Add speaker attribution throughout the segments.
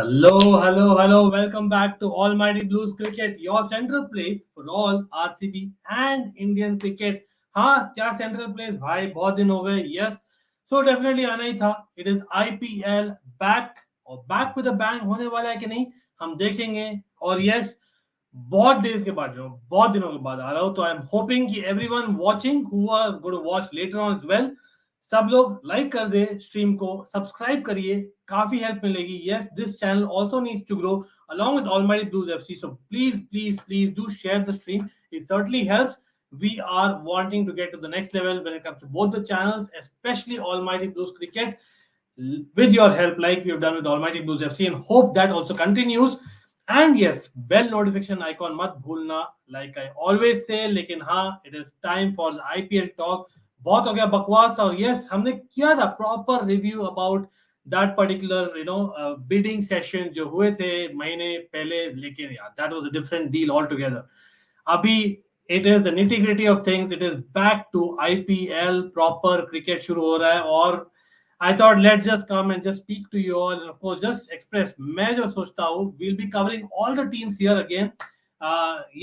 Speaker 1: Hello. Welcome back to Almighty Blues Cricket, your central place for all RCB and Indian cricket. हाँ क्या central place भाई बहुत दिन हो गए. Yes, so definitely आना ही था. It is IPL back और back with a bang होने वाला है कि नहीं हम देखेंगे. और yes, बहुत दिनों के बाद आ रहा हूँ. तो आई एम होपिंग कि everyone watching who are going to watch later on as well, सब लोग लाइक कर दे स्ट्रीम को, सब्सक्राइब करिए, काफी हेल्प मिलेगी. Yes, this channel also needs to grow along with Almighty Blues FC. So please do share the stream. It certainly helps. We are wanting to get to the next level when it comes to both the channels, especially Almighty Blues Cricket, with your help, like we have done with Almighty Blues FC, and hope that also continues. And yes, bell notification icon mat bhulna, like I always say. लेकिन हाँ, it is time for the IPL talk. बहुत हो गया बकवास. और yes, हमने किया था proper review about that particular bidding session जो हुए थे महीने पहले. लेकिन यार, that was a different deal altogether. अभी it is the nitty gritty of things. It is back to IPL, proper cricket शुरू हो रहा है. और I thought let's just come and just speak to you all, and of course just express मैं जो सोचता हूँ. We'll be covering all the teams here again.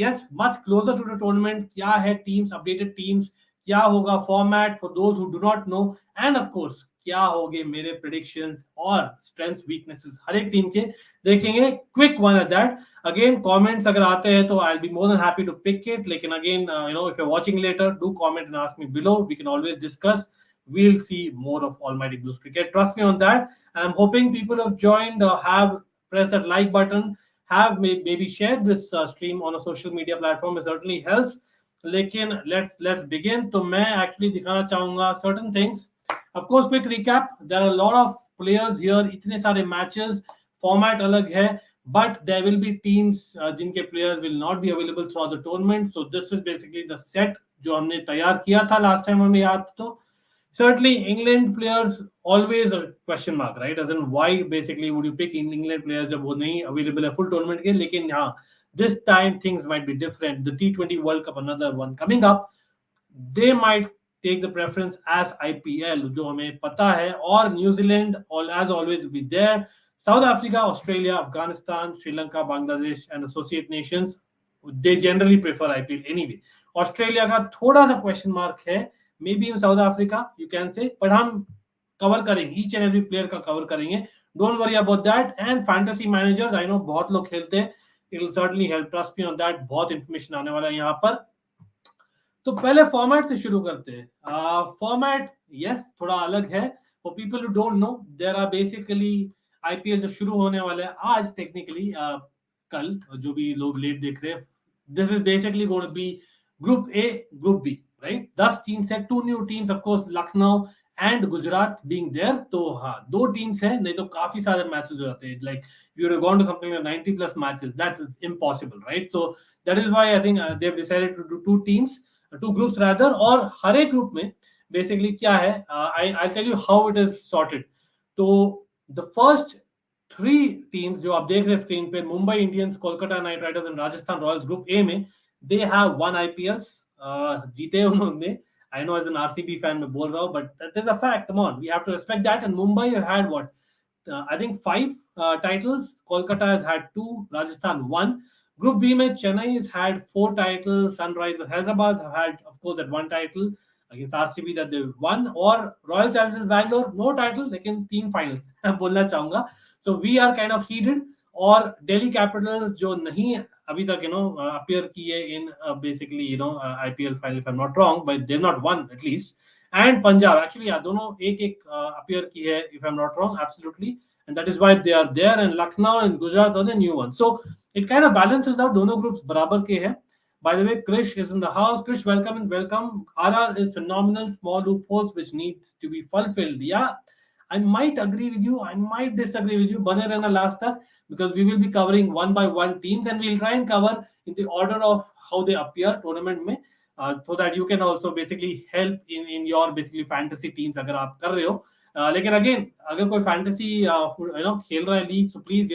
Speaker 1: Yes, much closer to the tournament. क्या है teams, updated teams, क्या होगा format for those who do not know, and of course क्या होंगे मेरे predictions और strengths weaknesses हर एक टीम के देखेंगे. Quick one at that. Again, comments अगर आते हैं तो I'll be more than happy to pick it. लेकिन again, if you're watching later, do comment and ask me below. We can always discuss. We'll see more of Almighty Blues Cricket. Trust me on that. And I'm hoping people have joined, have pressed that like button, have maybe shared this stream on a social media platform. It certainly helps. लेकिन let's begin. तो मैं actually दिखाना चाहूंगा certain things. Of course, quick recap. There are a lot of players here. इतने सारे matches. Format अलग है. But there will be teams जिनके players will not be available throughout the tournament. So this is basically the set जो हमने तैयार किया था last time हमें याद तो. Certainly, England players always a question mark, right? As in, why basically would you pick England players जब वो नहीं available है full tournament के? लेकिन हाँ, this time things might be different. The T20 World Cup, another one coming up, they might take the preference as IPL, जो हमें पता है. और New Zealand, as always, will be there. South Africa, Australia, Afghanistan, Sri Lanka, Bangladesh, and associate nations, they generally prefer IPL anyway. Australia का थोड़ा सा question mark है. Maybe in South Africa, you can say, but हम cover करेंगे, each and every player का cover करेंगे. Don't worry about that. And fantasy managers, I know बहुत लोग खेलते हैं. It will certainly help. Trust me on that. बहुत information आने वाला है यहाँ पर. तो पहले फॉर्मेट से शुरू करते हैं. फॉर्मेट yes थोड़ा अलग है. For people who don't know, there are basically IPL जो शुरू होने वाला है आज टेक्निकली, कल जो भी लोग लेट देख रहे हैं, this is basically going to be Group A, Group B, right? 10 teams है, 2 new teams, of course, Lucknow and Gujarat being there. तो हाँ, 2 teams है, नहीं तो काफी सारे मैचेस हो जाते हैं. Like if you would have gone to something like 90 plus matches, that is impossible, right? So that is why I think they've decided to do 2 teams, 2 groups rather. और हर एक ग्रुप में basically क्या है, I'll tell you how it is sorted. तो the first 3 teams जो आप देख रहे हैं स्क्रीन पे, Mumbai Indians, Kolkata night Riders and Rajasthan Royals, group A में, they have 1 IPLs. जीते उन्होंने. I know as an RCB fan मैं बोल रहा हूँ, but that is a fact. Come on, we have to respect that. And Mumbai had what? I think 5 titles. Kolkata has had 2. Rajasthan 1. Group B में Chennai has had 4 titles. Sunrisers Hyderabad have had, of course, that 1 title against RCB that they won. और Royal Challengers Bangalore no title, लेकिन 3 finals बोलना चाहूंगा. So we are kind of seeded. और Delhi Capitals जो नहीं अभी तक appear किए in basically IPL final, if I'm not wrong, but they've not won at least. And Punjab actually दोनों एक appear की है, if I'm not wrong, absolutely, and that is why they are there. And Lucknow and Gujarat are the new ones. So it kind of balances out. दोनों groups बराबर के हैं. By the way, Krish is in the house. Krish, welcome and welcome. RR is phenomenal. Small loopholes which needs to be fulfilled. Yeah, I might agree with you. I might disagree with you. बने रहना last तक, because we will be covering 1 by 1 teams, and we'll try and cover in the order of how they appear tournament में, so that you can also basically help in your basically fantasy teams अगर आप कर रहे हो. लेकिन again, अगर कोई fantasy खेल रहा है league, so please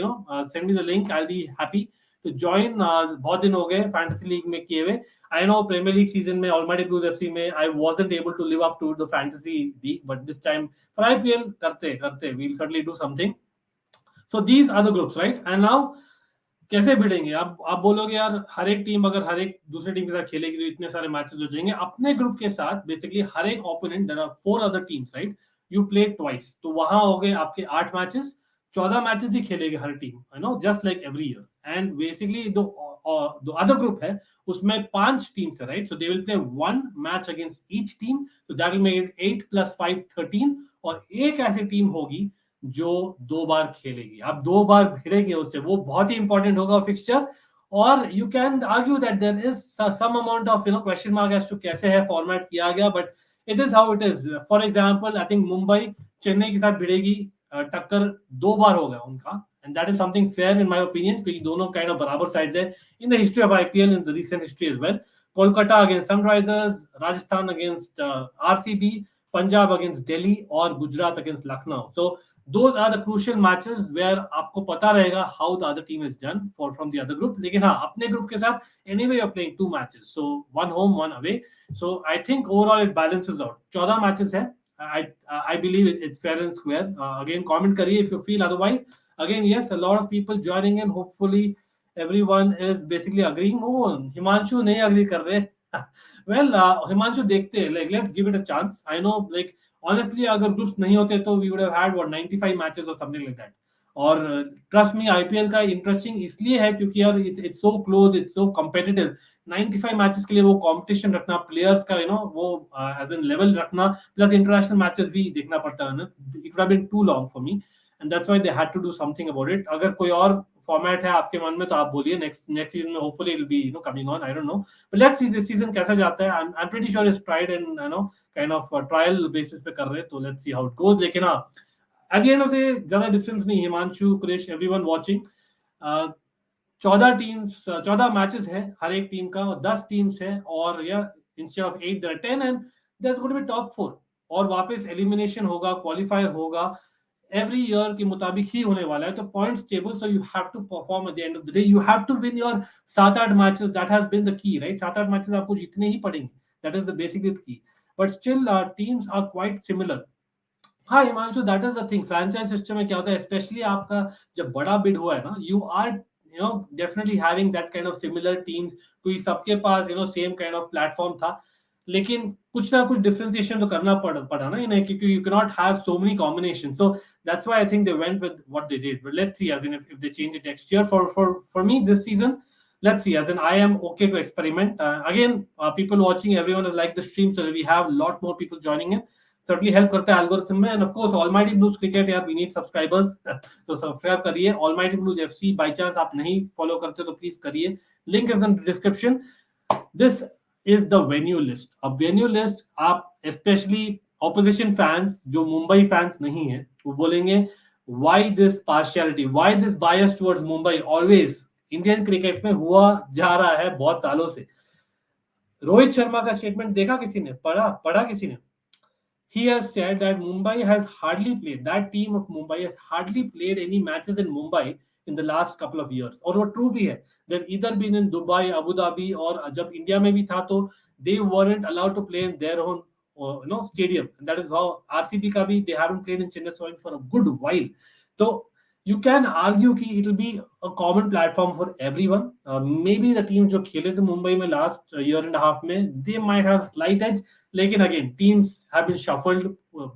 Speaker 1: send me the link. I'll be happy to join. बहुत दिन हो गए fantasy league में किए हुए. I know Premier League season में, Almighty Blues FC में, I wasn't able to live up to the fantasy league, but this time for IPL करते we'll certainly do something. So these are the groups, right? And now कैसे भिड़ेंगे? आप बोलोगे यार हर एक team अगर हर एक दूसरे टीम के साथ खेलेगी तो इतने सारे मैचेस हो जाएंगे. अपने ग्रुप के साथ बेसिकली हर एक opponent, there are 4 other teams, right? You play twice, तो वहां हो गए आपके 8 मैचेस. 14 मैचेस ही खेलेगी हर team, you know, just like every year. And basically दो अदर ग्रुप है, उसमें 5 टीम्स है, right? So they will play 1 match against each team, so that will make it 8 + 5 13. और एक ऐसी टीम होगी जो 2 बार खेलेगी. आप 2 बार भिड़ेंगे उससे, वो बहुत ही इंपॉर्टेंट होगा फिक्सचर. और you can argue that there is some amount of question mark as to कैसे है फॉर्मेट किया गया, but it is how it is. For example, I think Mumbai Chennai के साथ भिड़ेगी, टक्कर 2 बार होगा उनका, and that is something fair in my opinion, क्योंकि दोनों काइंड ऑफ बराबर साइड्स है in the history of IPL, in the recent history as well. Kolkata against Sunrisers, Rajasthan against RCB, Punjab against Delhi और Gujarat against Lucknow. So those are the crucial matches where आपको पता रहेगा how the other team is done from the other group. लेकिन हाँ, अपने group के साथ anyway you're playing 2 matches, so 1 home 1 away. So I think overall it balances out. 14 matches है. I believe it's fair and square. Again, comment करिए if you feel otherwise. Again, yes, a lot of people joining in. Hopefully everyone is basically agreeing. Oh, Himanshu नहीं agree कर रहे. Well, Himanshu देखते हैं, like let's give it a chance. I know, like honestly, अगर groups नहीं होते तो we would have had what 95 matches or something like that. और ट्रस्ट मी, आईपीएल का इंटरेस्टिंग इसलिए है क्योंकि यार it's so close, it's so competitive. 95 matches के लिए वो कंपटीशन रखना, प्लेयर्स का वो एज एन लेवल रखना, प्लस इंटरनेशनल मैचेस भी देखना पड़ता है ना. It would have been too long for me, and that's why they had to do something about it. अगर कोई और फॉर्मेट है आपके मन में तो आप बोलिए. नेक्स्ट सीजन में hopefully it will be coming on, I don't know, but let's see this season कैसा जाता है. I am pretty sure it's tried and kind of trial basis पे कर रहे हैं, तो let's see how it goes. लेकिन हाँ, at the end of the day ज्यादा डिफरेंस नहीं. Himanshu, Krish, everyone watching, 14 matches है हर एक टीम का, 10 टीम्स है, और या instead of 8 there 10, and there is going to be top 4, और वापस एलिमिनेशन होगा, क्वालिफायर होगा, एवरी ईयर के मुताबिक ही होने वाला है. तो points table, so you have to perform at the end of the day. You have to win your 7-8 matches. That has been the key, right? 7-8 matches आपको जीतने ही पड़ेंगे. That is the basically key, but still teams are quite similar. हाँ Himanshu, that is the thing. Franchise system में क्या होता है, specially आपका जब बड़ा बिड हुआ है ना, you are definitely having that kind of similar teams, क्योंकि सबके पास सेम काइंड ऑफ प्लेटफॉर्म था. लेकिन कुछ ना कुछ डिफरेंशिएशन तो करना पड़ा ना इन्हें, क्योंकि you can not have so many combination. So that's why I think they went with what they did. But let's see as in if they change it next year. For me this season, let's see, as in I am okay to experiment. Again, people watching, everyone has liked the stream, so we have a lot more people joining in. Certainly help करता है algorithm में. And of course, Almighty Blues Cricket, यार, we need subscribers. तो subscribe करिए. Almighty Blues FC, by chance आप नहीं follow करते तो please करिए. Link is in the description. This is the venue list. अब venue list आप especially opposition fans जो मुंबई fans नहीं है, वो बोलेंगे why this partiality, why this bias towards Mumbai always. Indian cricket में हुआ जा रहा है बहुत सालों से. रोहित शर्मा का स्टेटमेंट देखा किसी ने? पढ़ा किसी ने? He has said that Mumbai has hardly played, that team of Mumbai has hardly played any matches in Mumbai in the last couple of years. और वो ट्रू भी है. They've either been in Dubai, Abu Dhabi, और जब India में भी था तो they weren't allowed to play in their own stadium. And that is how RCB का भी they haven't played in Chennai Soil for a good while. So you can argue कि it will be a common platform for everyone. Maybe the teams जो खेले थे मुंबई में last year and a half में, they might have slight edge. लेकिन again, teams have been shuffled.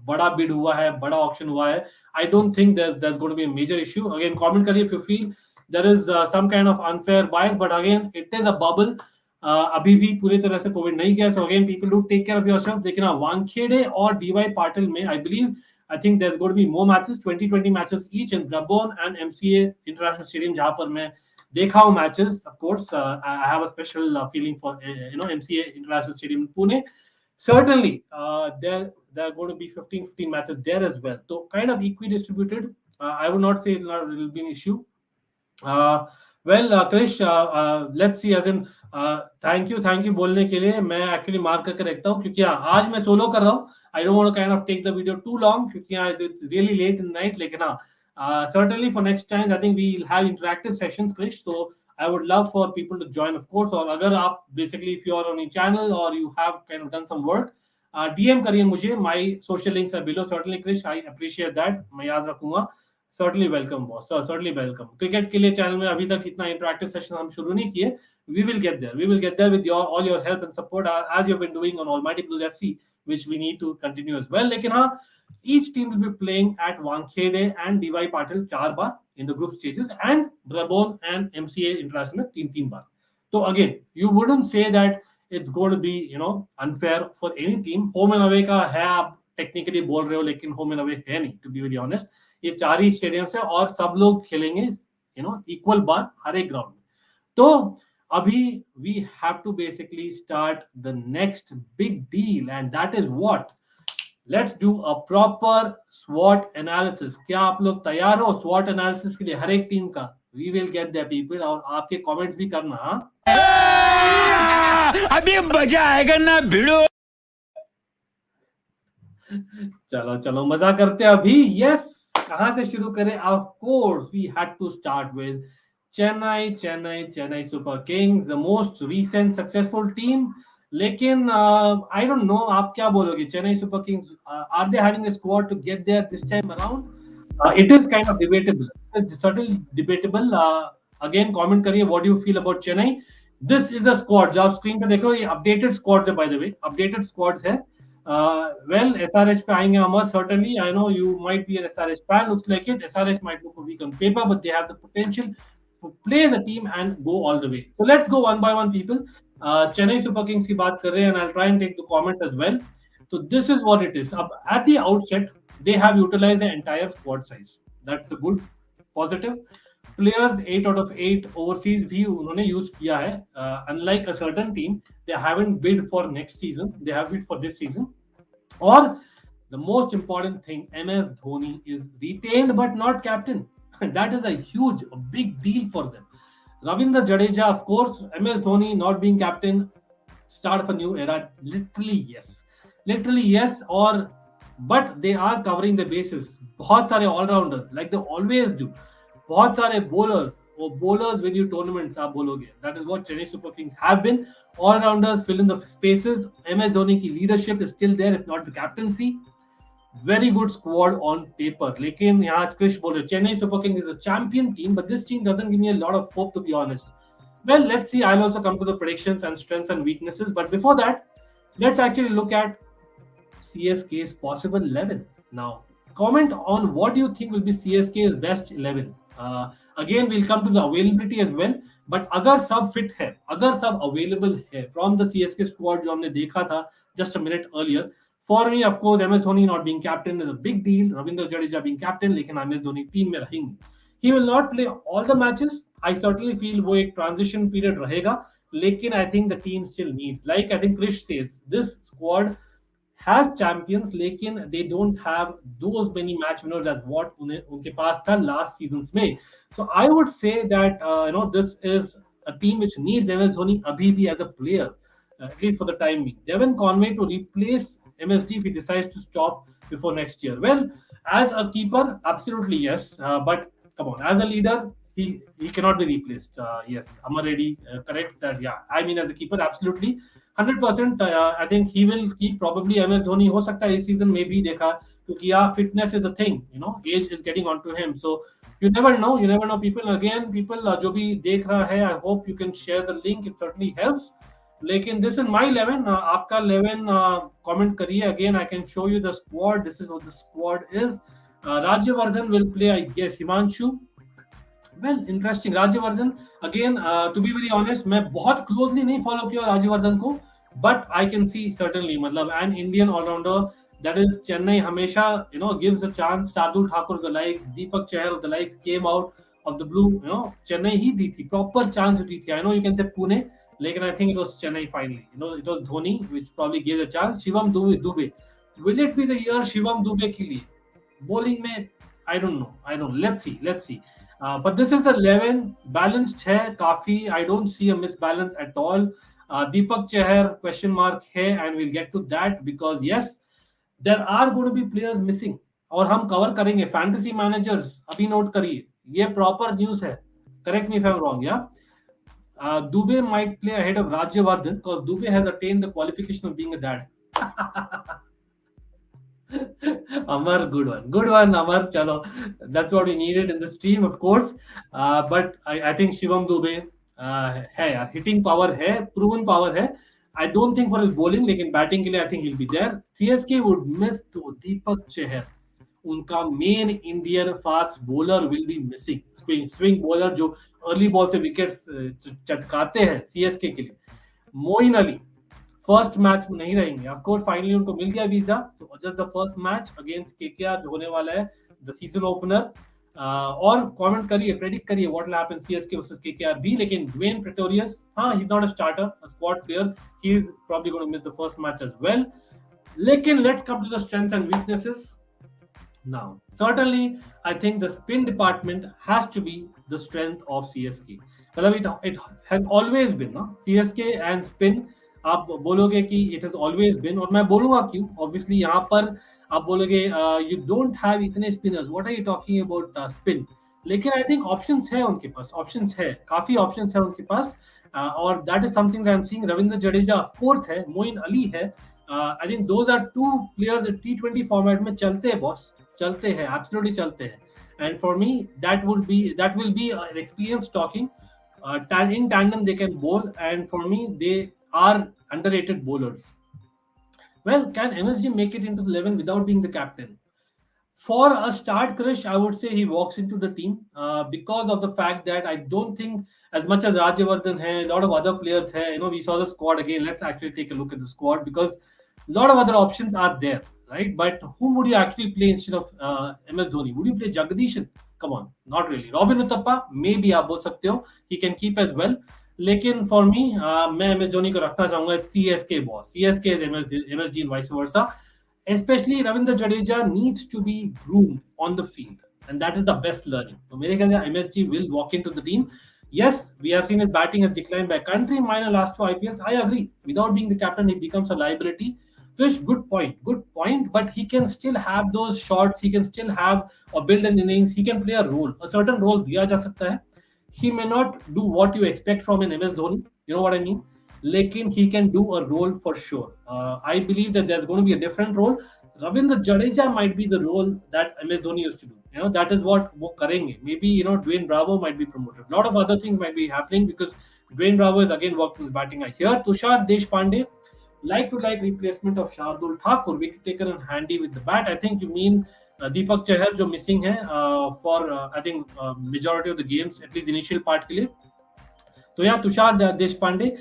Speaker 1: बड़ा bid हुआ है, बड़ा auction हुआ है. I don't think there's going to be a major issue. Again, comment करिए if you feel there is some kind of unfair bias. But again, it is a bubble. अभी भी पूरी तरह से कोविड नहीं गया. So again, people do take care of yourself. लेकिन वानखेड़े और DY पाटिल में, I believe, I think there's going to be more matches, 20 matches each in Brabon and MCA International Stadium, जहाँ पर मैं देखा हूँ matches. Of course, I have a special feeling for MCA International Stadium in Pune. Certainly, there are going to be 15 matches there as well. So kind of equi-distributed. I would not say it will be an issue. Well, Krish, let's see. As in, thank you बोलने के लिए. मैं actually mark करके रखता हूँ क्योंकि आज मैं solo कर रहा हूँ. I don't want to kind of take the video too long because it's really late in the night. Like, certainly for next time, I think we'll have interactive sessions, Krish. So I would love for people to join, of course. Or agar aap basically, if you are on a channel or you have kind of done some work, DM करिए मुझे. My social links are below. Certainly, Krish, I appreciate that. मैं याद रखूंगा. Certainly welcome, boss. Certainly welcome. Cricket के लिए channel में अभी तक इतना इंटरैक्टिव सेशन हम शुरू नहीं किए. We will get there. We will get there with your all your help and support as you've been doing on Almighty Blues FC, which we need to continue as well. लेकिन हाँ, each team will be playing at Wankhede and DY Patil 4 bar in the group stages and Brabon and MCA International में 3 बार. So again, you wouldn't say that it's going to be unfair for any team. Home and away का है, आप technically बोल रहे हो, लेकिन home and away है नहीं, टू बी वेरी ऑनेस्ट. ये 4 ही स्टेडियम है और सब लोग खेलेंगे इक्वल बार हर एक ग्राउंड में. तो अभी we have to basically start the next big deal and that is what. Let's do a proper स्वॉट एनालिसिस. क्या आप लोग तैयार हो स्वॉट एनालिसिस के लिए हर एक टीम का? We will get there people. और आपके कमेंट्स भी करना. अभी मजा आएगा ना भिड़ो. चलो चलो मजा करते हैं अभी. यस, कहां से शुरू करें? Of course we had to start with Chennai Super Kings, the most recent successful team. लेकिन आई डोंट नो, आप क्या बोलोगे? Chennai Super Kings, are they having a squad to get there this time around? It is kind of debatable, certainly debatable. Again comment करिए what do you feel about Chennai. This is a squad जो आप screen पे देख रहे हो, ये updated squads है, by the way updated squads है. Well, SRH पे आएंगे अमर. Certainly, I know you might be an SRH fan. Looks like it. SRH might look weak on paper, but they have the potential to play the team and go all the way. So let's go one by one, people. Chennai Super Kings की बात कर रहे हैं, and I'll try and take the comments as well. So this is what it is. At the outset, they have utilized the entire squad size. That's a good positive. Players 8 out of 8 overseas भी उन्होंने use किया है. Unlike a certain team, they haven't bid for next season. They have bid for this season. Or the most important thing, MS Dhoni is retained but not captain. That is a huge, a big deal for them. Ravindra Jadeja, of course, MS Dhoni not being captain, start of a new era. Literally yes. Or but they are covering the bases. बहुत सारे all-rounders like they always do. बहुत सारे bowlers, or bowlers win you tournaments, आप बोलोगे. That is what Chennai Super Kings have been. All-rounders fill in the spaces. MS Dhoni की leadership is still there, if not the captaincy. Very good squad on paper. लेकिन यहाँ क्रिश बोल रहे Chennai Super Kings is a champion team, but this team doesn't give me a lot of hope, to be honest. Well, let's see. I'll also come to the predictions and strengths and weaknesses. But before that, let's actually look at CSK's possible 11 now. Comment on what do you think will be CSK's best 11. Again, we'll come to the availability as well. But अगर सब fit है, अगर सब available है from the CSK squad जो हमने देखा था just a minute earlier, for me, of course, MS Dhoni not being captain is a big deal. Ravindra Jadeja being captain, लेकिन MS Dhoni team में रहेंगे. He will not play all the matches. I certainly feel वो एक transition period रहेगा. लेकिन I think the team still needs, like I think Krish says, this squad has champions, लेकिन they don't have those many match winners as what उनके पास था last seasons में. So I would say that this is a team which needs MS Dhoni abhi bhi as a player, at least for the time being. Devon Conway to replace MSD if he decides to stop before next year. Well, as a keeper, absolutely yes, but come on, as a leader, he cannot be replaced. Yes, Amar Reddy corrects that. Yeah, I mean as a keeper, absolutely 100%. I think he will keep probably MS Dhoni. हो सकता है इस season में भी देखा, क्योंकि fitness is a thing. Age is getting onto him. So you never know. People जो भी देख रहा है, I hope you can share the link. It certainly helps. लेकिन this is my 11. आपका 11 comment करिए. Again, I can show you the squad. This is what the squad is. Rajyavardhan will play, I guess. Himanshu. Well, interesting. Rajyavardhan, again, to be very honest, मैं बहुत closely नहीं follow किया Rajyavardhan को, but I can see certainly, मतलब an Indian all-rounder that is Chennai हमेशा gives a chance. Shardul Thakur the likes, Deepak Chahar of the likes came out of the blue. Chennai ही दी थी, proper chance दी थी. I know you can say Pune, लेकिन I think it was Chennai finally. It was Dhoni which probably gave a chance. Shivam Dube. Will it be the year Shivam Dube के लिए? Bowling में I don't know. Let's see. But this is the 11 balanced है काफी. I don't see a misbalance at all. Deepak Chahar question mark है, and we'll get to that because yes, there are going to be players missing. और हम cover करेंगे fantasy managers. अभी note करिए, ये proper news है. Correct me if I'm wrong, yeah. Dube might play ahead of Rajyavardhan because Dube has attained the qualification of being a dad. Amar, good one, Amar. Chalo, that's what we needed in the stream, of course. But I think Shivam Dubey है यार, hitting power है, proven power है. I don't think for his bowling, लेकिन batting के लिए I think he'll be there. CSK would miss to Deepak Chahar. उनका main Indian fast bowler will be missing. Swing bowler जो early ball से wickets चटकाते हैं CSK के लिए. Moin Ali first match में नहीं रहेंगे. ऑफ कोर्स फाइनली उनको मिल गया वीजा, तो just the first match against KKR जो होने वाला है, द सीजन ओपनर. और कमेंट करिए, प्रेडिक्ट करिए what will happen CSK versus KKR भी. लेकिन ड्वेन प्रेटोरियस, हाँ, he is not a starter, a squad player. He is probably going to miss the first match as well. लेकिन let's come to the strengths and weaknesses. Now, certainly, I think the spin department has to be the strength of CSK. मतलब it has always been, ना, CSK and spin. आप बोलोगे कि it has always been, और मैं बोलूँगा क्यों. Obviously यहाँ पर आप बोलोगे you don't have इतने spinners. What are you talking about spin? लेकिन I think options है उनके पास, options है, काफी options है उनके पास. और that is something that I'm seeing. Ravindra Jadeja of course है, मोइन अली है. I think those are two players T20 format में चलते हैं बॉस, चलते हैं, एब्सोल्युटली चलते हैं. And for me that will be an experience talking. In tandem they can bowl, and for me they are underrated bowlers. Well, can MSG make it into the 11 without being the captain? For a start, Krish, I would say he walks into the team because of the fact that I don't think, as much as Rajyavardhan hai, a lot of other players hai, we saw the squad again. Let's actually take a look at the squad, because a lot of other options are there, right? But whom would you actually play instead of MS Dhoni? Would you play Jagdishan? Come on, not really. Robin Uthappa, maybe आप बोल सकते हो, he can keep as well. लेकिन for me, मैं MS Dhoni को रखना चाहूंगा CSK boss. CSK is MSG and vice versa. Especially Ravindra Jadeja needs to be groomed on the field, and that is the best learning. So मेरे ख्याल से MSG will walk into the team. Yes, we have seen his batting has declined by country minor last two IPLs. I agree. Without being the captain, he becomes a liability. Fish, good point. But he can still have those shots. He can still have or build an innings. He can play a role, a certain role दिया जा सकता है. He may not do what you expect from an MS Dhoni. You know what I mean? Lekin he can do a role for sure. I believe that there's going to be a different role. Ravindra Jadeja might be the role that MS Dhoni used to do. That is what wo karenge. Maybe, Dwayne Bravo might be promoted. A lot of other things might be happening because Dwayne Bravo is again working his batting. I hear Tushar Deshpande, like to like replacement of Shardul Thakur, wicket taker and handy with the bat. I think you mean Deepak Chahar जो missing है for I think majority of the games, at least initial part के लिए. तो यार तुषार देशपांडे,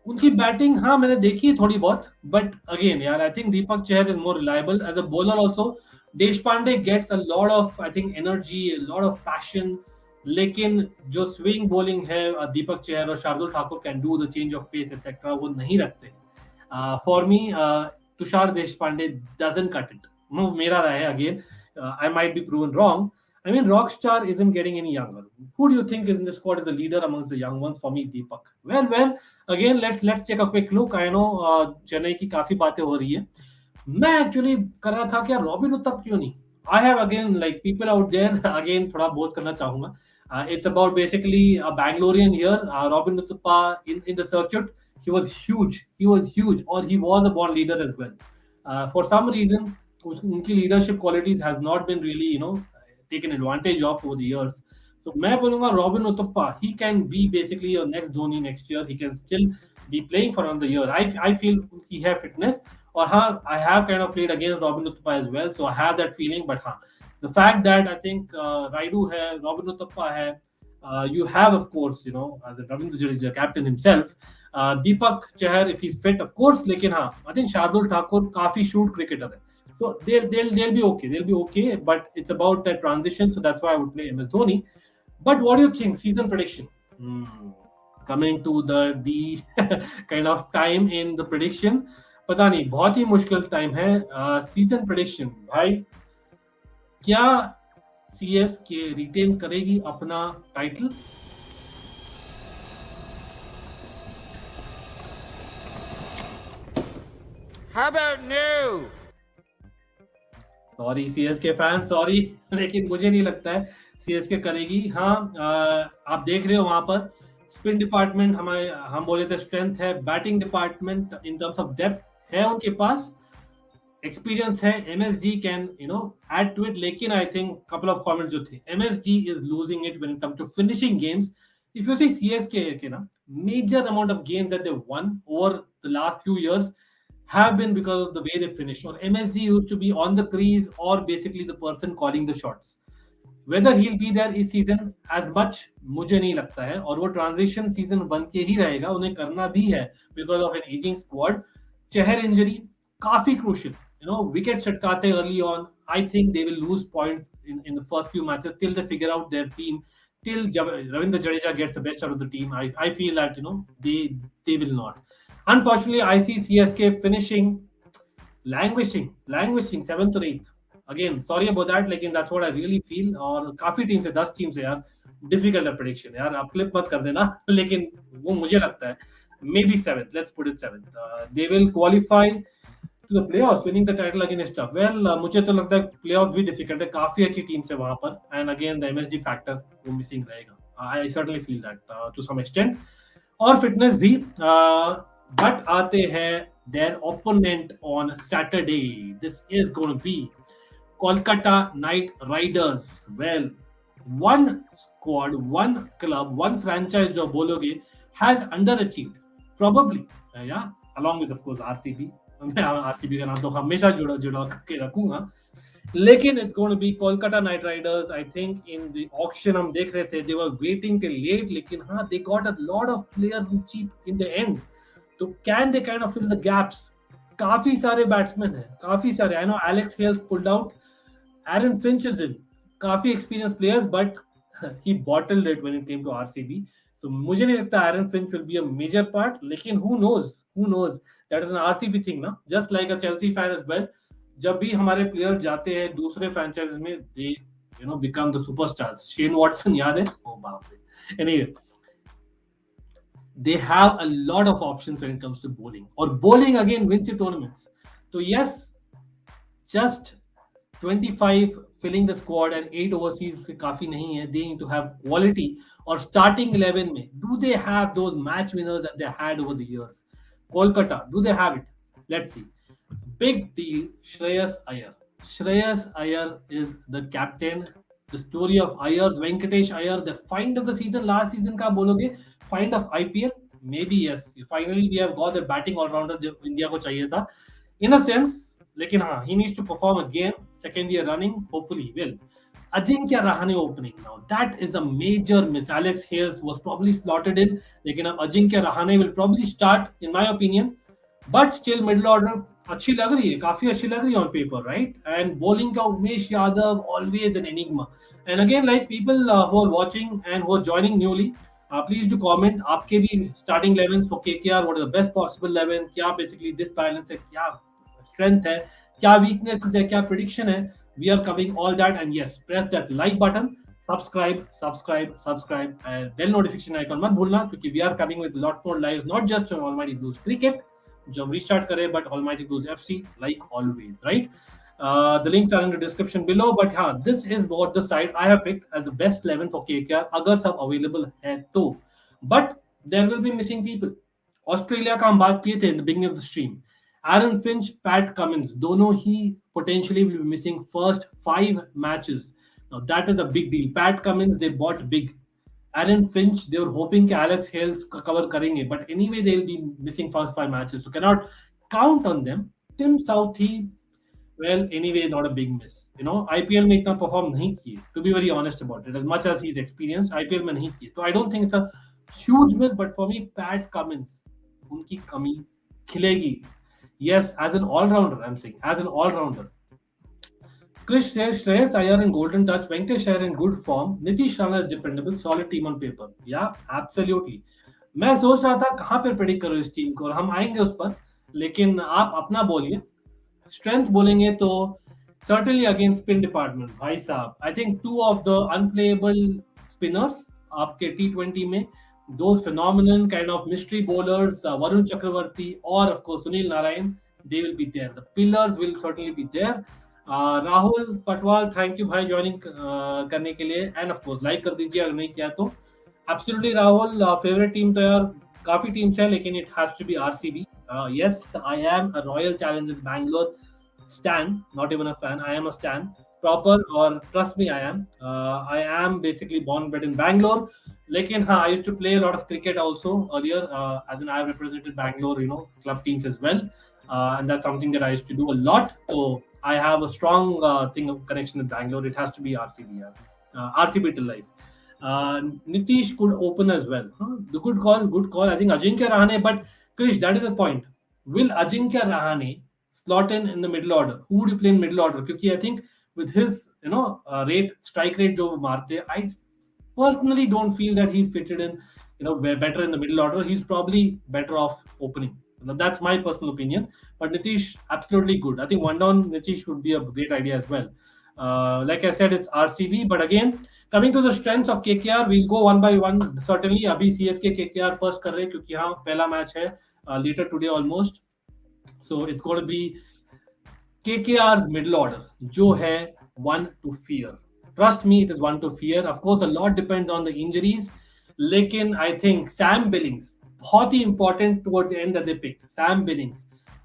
Speaker 1: उनकी batting हाँ मैंने देखी है थोड़ी बहुत, बट अगेन यार I think Deepak Chahar is more reliable as a bowler also. Deshpande gets a lot of I think energy, lot of passion, लेकिन जो स्विंग बॉलिंग है दीपक चहर और Shardul Thakur can do the change of pace etcetera, वो नहीं रखते. For me Tushar Deshpande doesn't cut it. मेरा राय है, again I might be proven wrong. I mean, Rockstar isn't getting any younger. Who do you think is in the squad as the leader amongst the young ones? For me, Deepak. Well. Again, let's take a quick look. I know Chennai की काफी बातें हो रही है. मैं actually कर रहा था कि रॉबिन उत्तप क्यों नहीं. I have again like people out there again थोड़ा बहुत करना चाहूंगा. It's about basically a Bangalorean here. Robin Uthappa in the circuit. He was huge, or he was a born leader as well. For some reason, उनकी leadership qualities has not been really taken advantage of over the years. So मैं बोलूंगा Robin Uthappa, he can be basically your next Dhoni next year. He can still be playing for another year. I feel he have fitness. और हाँ, I have kind of played against Robin Uthappa as well, so I have that feeling. But हाँ, the fact that I think Raidu है, Robin Uthappa है, you have of course as a Ravindra Jadeja captain himself, Deepak Chahar if he's fit of course. लेकिन हाँ, I think Shardul Thakur काफी shrewd cricketer है. So they'll be okay. They'll be okay, but it's about that transition. So that's why I would play MS Dhoni. But what do you think? Season prediction. Coming to the kind of time in the prediction. पता नहीं, बहुत ही मुश्किल time है. Season prediction भाई, क्या CSK retain करेगी अपना title? How about no? Sorry CSK fan, sorry, लेकिन मुझे नहीं लगता है सीएसके करेगी. हाँ, आप देख रहे हो वहां पर स्पिन डिपार्टमेंट हम बोले थे स्ट्रेंथ है, batting department in terms of depth है उनके पास. एक्सपीरियंस है, MSG can add to it, लेकिन I think couple of comments जो थे, MSG is losing it when it comes to finishing games. If you see CSK के ना, major amount of games that they won over the last few years have been because of the way they finish. Or MSG used to be on the crease or basically the person calling the shots. Whether he'll be there इस season as much मुझे नहीं लगता है, और वो transition season बन के ही रहेगा, उन्हें करना भी है because of an aging squad. Chahar injury काफी क्रूशियल, विकेट छटकाते early on. I think they will lose points in the first few matches till they figure out their team, till Ravindra Jadeja gets the best out of the team. I feel that they will not. Unfortunately, I see CSK finishing languishing 7th or 8th. Again, sorry about that, लेकिन that's what I really feel. और काफी team से 10 team से यार difficult है prediction यार, आप clip मत कर देना लेकिन वो मुझे लगता है maybe 7th, let's put it 7th. They will qualify to the playoffs, winning the title against tough. Well मुझे तो लगता है प्लेऑफ्स भी डिफिकल्ट है, काफी अच्छी टीम है वहां पर, and again the MSD factor वो मिसिंग रहेगा. I certainly feel that to some extent. और फिटनेस भी, बट आते हैं their opponent on Saturday. This is going to be Kolkata Knight Riders. Well, one squad, one club, one franchise जो बोलोगे has underachieved probably, yeah, along with of course RCB. मैं RCB का नाम तो हमेशा जुड़ा के रखूंगा, लेकिन it's going to be Kolkata Knight Riders. I think in the auction हम देख रहे थे, they were waiting till late, लेकिन हाँ, they got a lot of players cheap in the end. तो can they kind of fill the gaps. काफी सारे batsmen हैं, काफी सारे. I know Alex Hales pulled out, Aaron Finch is in, काफी experience players, but he bottled it when it came to RCB. So मुझे नहीं लगता Aaron Finch will be a major part, लेकिन who knows that is an RCB thing ना, just like a Chelsea fan as well. जब भी हमारे player जाते हैं दूसरे फ्रेंचाइज में, they become the superstars. Shane Watson याद है, ओ बाप रे. Anyway, they have a lot of options when it comes to bowling, or bowling again wins you tournaments. So yes, just 25 filling the squad and 8 overseas से काफी नहीं है. They need to have quality. और starting 11 में, do they have those match winners that they had over the years? Kolkata, do they have it? Let's see. Big deal, Shreyas Iyer. Shreyas Iyer is the captain. The story of Iyer, Venkatesh Iyer, the find of the season. Last season का बोलोगे find of IPL, maybe yes. Finally we have got the batting all-rounder जो India को चाहिए था in a sense, लेकिन हाँ, he needs to perform again, second year running, hopefully he will. Ajinkya Rahane opening now, that is a major miss. Alex Hales was probably slotted in, लेकिन अब Ajinkya Rahane will probably start in my opinion, but still middle order अच्छी लग रही है, काफी अच्छी लग रही है on paper, right? And bowling का Umesh Yadav always an enigma. And again, like people who are watching and who are joining newly, please do comment आपके भी starting 11 for KKR, what is the best possible 11, क्या basically disbalance है, क्या strength है, क्या weaknesses है, क्या prediction है. We are covering all that, and yes, press that like button, subscribe, and bell notification icon मत भूलना, क्योंकि we are coming with lot more lives, not just on Almighty Blues Cricket, जो हम restart करें, but Almighty Blues FC like always, right? The links are in the description below, but हाँ, this is what the side I have picked as the best 11 for KKR, अगर सब available है तो. But there will be missing people. Australia का हम बात किए थे in the beginning of the stream. Aaron Finch, Pat Cummins, दोनों ही potentially will be missing first 5 matches. Now that is a big deal. Pat Cummins, they bought big. Aaron Finch, they were hoping कि Alex Hales cover करेंगे, but anyway they will be missing first 5 matches, so cannot count on them. Tim Southey, well, anyway, not a big miss. IPL में इतना perform नहीं किए, to be very honest about it. As much as he's experienced, IPL में नहीं किए. So I don't think it's a huge miss, but for me, Pat Cummins, उनकी कमी खिलेगी. Yes, as an all-rounder, I'm saying, as an all-rounder. Krish says, Shreyas Iyer in golden touch, Venkatesh Iyer in good form, Nitish Rana is dependable, solid team on paper. Yeah, absolutely. मैं सोच रहा था कहाँ पे predict करो इस team को, और हम आएंगे उस पर, लेकिन आप अपना बोलिए. स्ट्रेंथ बोलेंगे तो certainly against spin department, भाई साहब. I think 2 of the unplayable spinners आपके T20 में, those phenomenal kind of mystery bowlers, Varun Chakravarti or of course Sunil Narayan, they will be there. The pillars will certainly be there. Rahul Patwal, thank you भाई joining करने के लिए, and of course like कर दीजिए अगर नहीं किया तो. Absolutely Rahul, favorite team तो यार काफी टीम्स है, लेकिन it has to be RCB. Yes, I am a Royal Challengers Bangalore stan, not even a fan. I am a stan proper, or trust me, I am. I am basically born and bred in Bangalore. Lekin हाँ, I used to play a lot of cricket also earlier. As in, I have represented Bangalore, club teams as well, and that's something that I used to do a lot. So I have a strong thing of connection with Bangalore. It has to be RCB, RCB till life. Nitish could open as well. Huh? The good call, good call. I think Ajinkya Rahane, but Krish, that is the point. Will Ajinkya Rahane slot in the middle order? Who would you play in middle order? Because I think with his strike rate जो वो मारते हैं, I personally don't feel that he's fitted in, better in the middle order. He's probably better off opening. That's my personal opinion. But Nitish, absolutely good. I think one down Nitish would be a great idea as well. Like I said, it's RCB. But again, coming to the strengths of KKR, we'll go one by one. Certainly, अभी CSK KKR first कर रहे हैं क्योंकि हाँ पहला match है later today almost. So it's going to be KKR's middle order, जो है one to fear. Trust me, it is one to fear. Of course, a lot depends on the injuries. लेकिन I think Sam Billings, बहुत ही important towards the end that they picked. Sam Billings,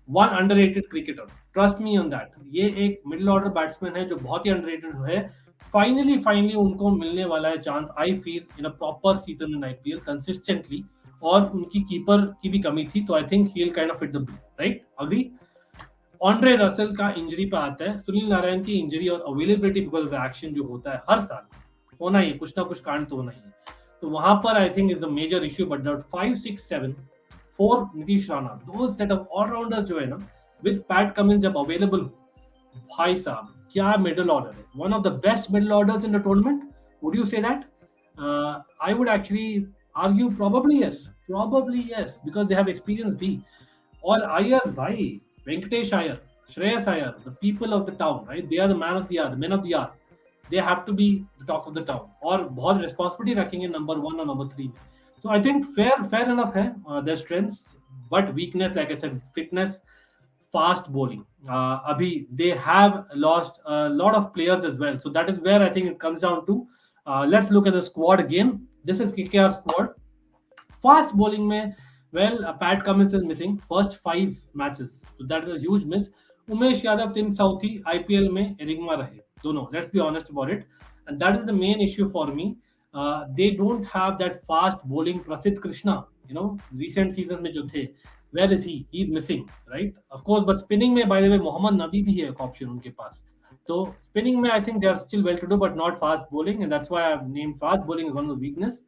Speaker 1: one underrated cricketer. Trust me on that. ये एक middle order batsman है जो बहुत ही underrated है. Finally उनको मिलने वाला है chance. I feel in a proper season in IPL consistently. और उनकी कीपर की भी कमी थी, तो I think he'll kind of fit the bill. Right? Agree? Andre Russell का इंजरी पे आता है. सुनील नारायण की इंजरी और अवेलेबिलिटी बिकॉज ऑफ एक्शन जो होता है हर साल होना ही, कुछ ना कुछ कांड तो होना ही है. तो वहां पर I think is the major issue. But 5, 6, 7 4 Nitish Rana, दो सेट ऑफ ऑलराउंडर जो है ना विद पैट कमिंस जब अवेलेबल, भाई साहब क्या मिडिल ऑर्डर है. One of the best middle orders in the tournament. Would you say that? I would actually argue probably yes because they have experience B. और आयर भाई, Venkatesh Iyer, Shreyas Iyer, the people of the town, right? They are the man of the hour, the men of the hour. They have to be the talk of the town. और बहुत responsibility रखेंगे number 1 और number 3 में. So I think fair enough है their strengths, but weakness, like I said, fitness, fast bowling. Abhi they have lost a lot of players as well. So that is where I think it comes down to. Let's look at the squad again. This is KKR squad. Fast bowling में, well, Pat Cummins is missing first 5 matches, so that is a huge miss. Umesh Yadav, Tim Southee, IPL में enigma रहे दोनों. Let's be honest about it, and that is the main issue for me. They don't have that fast bowling. Prasidh Krishna, recent season में जो थे, where is he? He's missing, right? Of course, but spinning में, by the way, Mohammad Nabi भी है एक option उनके पास. So spinning में, I think they are still well to do, but not fast bowling, and that's why I've named fast bowling as one of the weakness.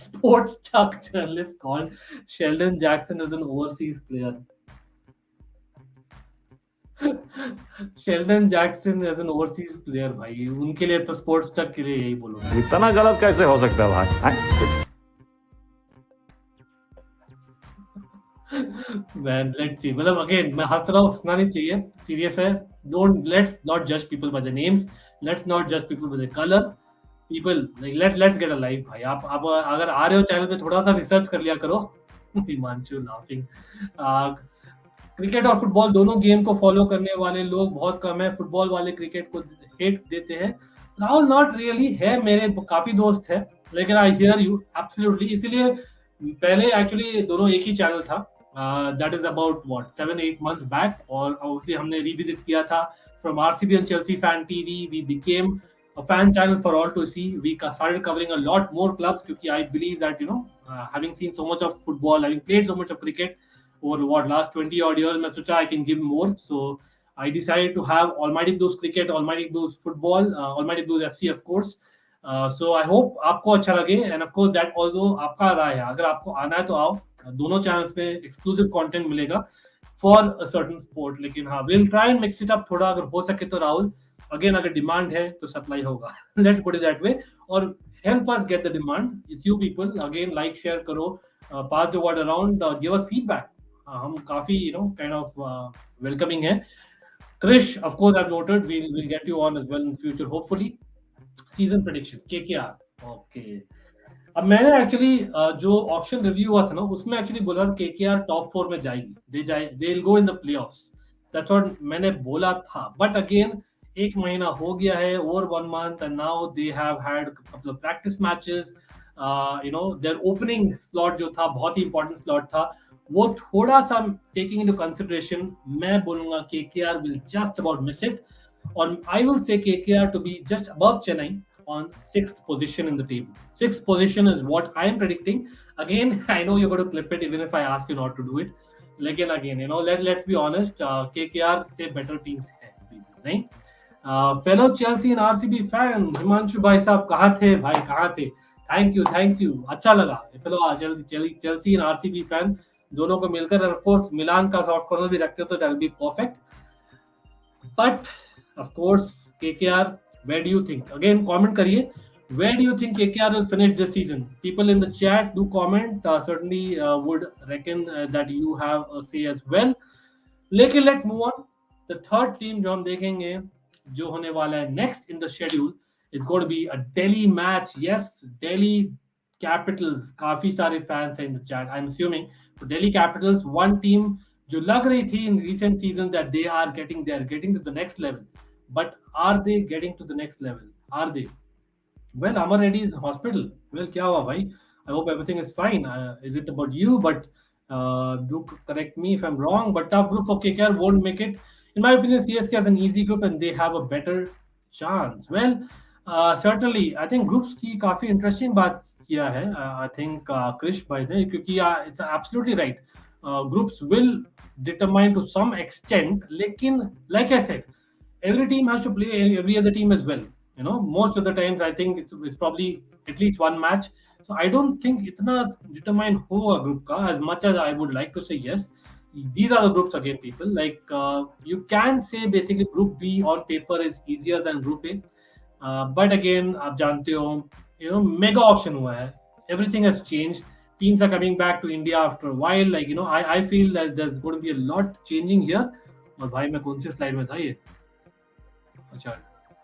Speaker 1: Sports Chuck journalist called Sheldon Jackson as an overseas player. Sheldon Jackson as an overseas player, भाई उनके लिए तो sports चक के लिए यही बोलो.
Speaker 2: इतना गलत कैसे हो सकता है भाई?
Speaker 1: Man, let's see. मतलब again मैं हंस रहा हूँ, हंसना नहीं चाहिए, सीरियस है. Let's not judge people by the names. Let's not judge people by the color. People, like let's get a life भाई. आप अगर आ रहे हो चैनल पे, थोड़ा सा रिसर्च कर लिया करो. हिमांशु लाफिंग. क्रिकेट और फुटबॉल दोनों गेम को फॉलो करने वाले लोग बहुत कम है. फुटबॉल वाले क्रिकेट को हेट देते हैं. राहुल नॉट रियली है, मेरे काफी दोस्त है, लेकिन आई हियर यू एब्सोल्युटली. इसीलिए पहले एक्चुअली दोनों एक ही चैनल था. That is about 7-8 months back, और ऑब्वियसली हमने रिविजिट किया था from RCBian Chelsea Fan TV. We became a fan channel for all to see. We started covering a lot more clubs because I believe that having seen so much of football, having played so much of cricket over last 20 odd years, मैं सोचा I can give more. So I decided to have Almighty Blues cricket, Almighty Blues football, Almighty Blues FC of course. So I hope आपको अच्छा लगे, and of course that also आपका राय है. अगर आपको आना है तो आओ, दोनों चैनल्स पे एक्सक्लूसिव कंटेंट मिलेगा फॉर अ सर्टेन स्पोर्ट. लेकिन हाँ, will try and mix it up थोड़ा, अगर हो सके तो. राहुल, अगेन अगर डिमांड है तो सप्लाई होगा. Let's put it that way. और help us get the demand. It's you people. Again like share करो, pass the word around, give us feedback. हम काफी काइंड ऑफ वेलकमिंग है. Krish, of course I've noted, we'll get you on as well in future hopefully. Season prediction KKR. Okay. अब मैंने actually जो option review हुआ था ना, उसमें एक्चुअली बोला था KKR टॉप 4 में जाएगी. they will go in the playoffs. That's what मैंने बोला था. But again, एक महीना हो गया है, over 1 month, and now they have had a couple of practice matches. Their opening slot जो था बहुत ही important slot था, वो थोड़ा सा टेकिंग इनटू कंसिडरेशन मैं बोलूंगा KKR will just about miss it, और I will say KKR to be just above Chennai on sixth position in the table. Sixth position is what I am predicting. Again, I know you're going to clip it even if I ask you not to do it. लेकिन again, let's be honest, KKR से better teams हैं अभी भी, नहीं? Fellow Chelsea and RCB fan, Himanshu भाई साहब कहाँ थे भाई, कहाँ थे? थैंक यू, अच्छा लगा। fellow Chelsea and RCB fan दोनों को मिलकर, of course मिलान का सॉफ्ट कॉर्नर भी रखते हो तो that will be perfect. But of course KKR, where do you think? Again, comment kariye. Where do you think KKR will finish this season? People in the chat do comment. Certainly would reckon that you have a say as well. लेकिन let's move on. The third team जो हम देखेंगे, जो होने वाला है next in the schedule, is going to be a Delhi match. Yes, Delhi Capitals. काफी सारे fans हैं in the chat. I'm assuming for Delhi Capitals, one team जो लग रही थी in recent seasons that they are getting to the next level. But are they getting to the next level? Are they? Well, Amar Reddy is in hospital. Well, kya hua bhai? I hope everything is fine. Is it about you? But do correct me if I'm wrong. But tough group for KKR won't make it. In my opinion, CSK has an easy group and they have a better chance. Well, certainly, I think groups की काफी interesting बात किया है. I think Krish भाई ने, क्योंकि it's absolutely right. Groups will determine to some extent. लेकिन like I said, every team has to play every other team as well. Most of the times I think it's probably at least one match. So I don't think itna determine hoga group ka, as much as I would like to say yes. These are the groups again, people. Like you can say basically group B on paper is easier than group A. But again, आप जानते हो, mega auction हुआ है. Everything has changed. Teams are coming back to India after a while. Like I feel that there's going to be a lot changing here. और भाई मैं कौन सी slide में था ये? अच्छा,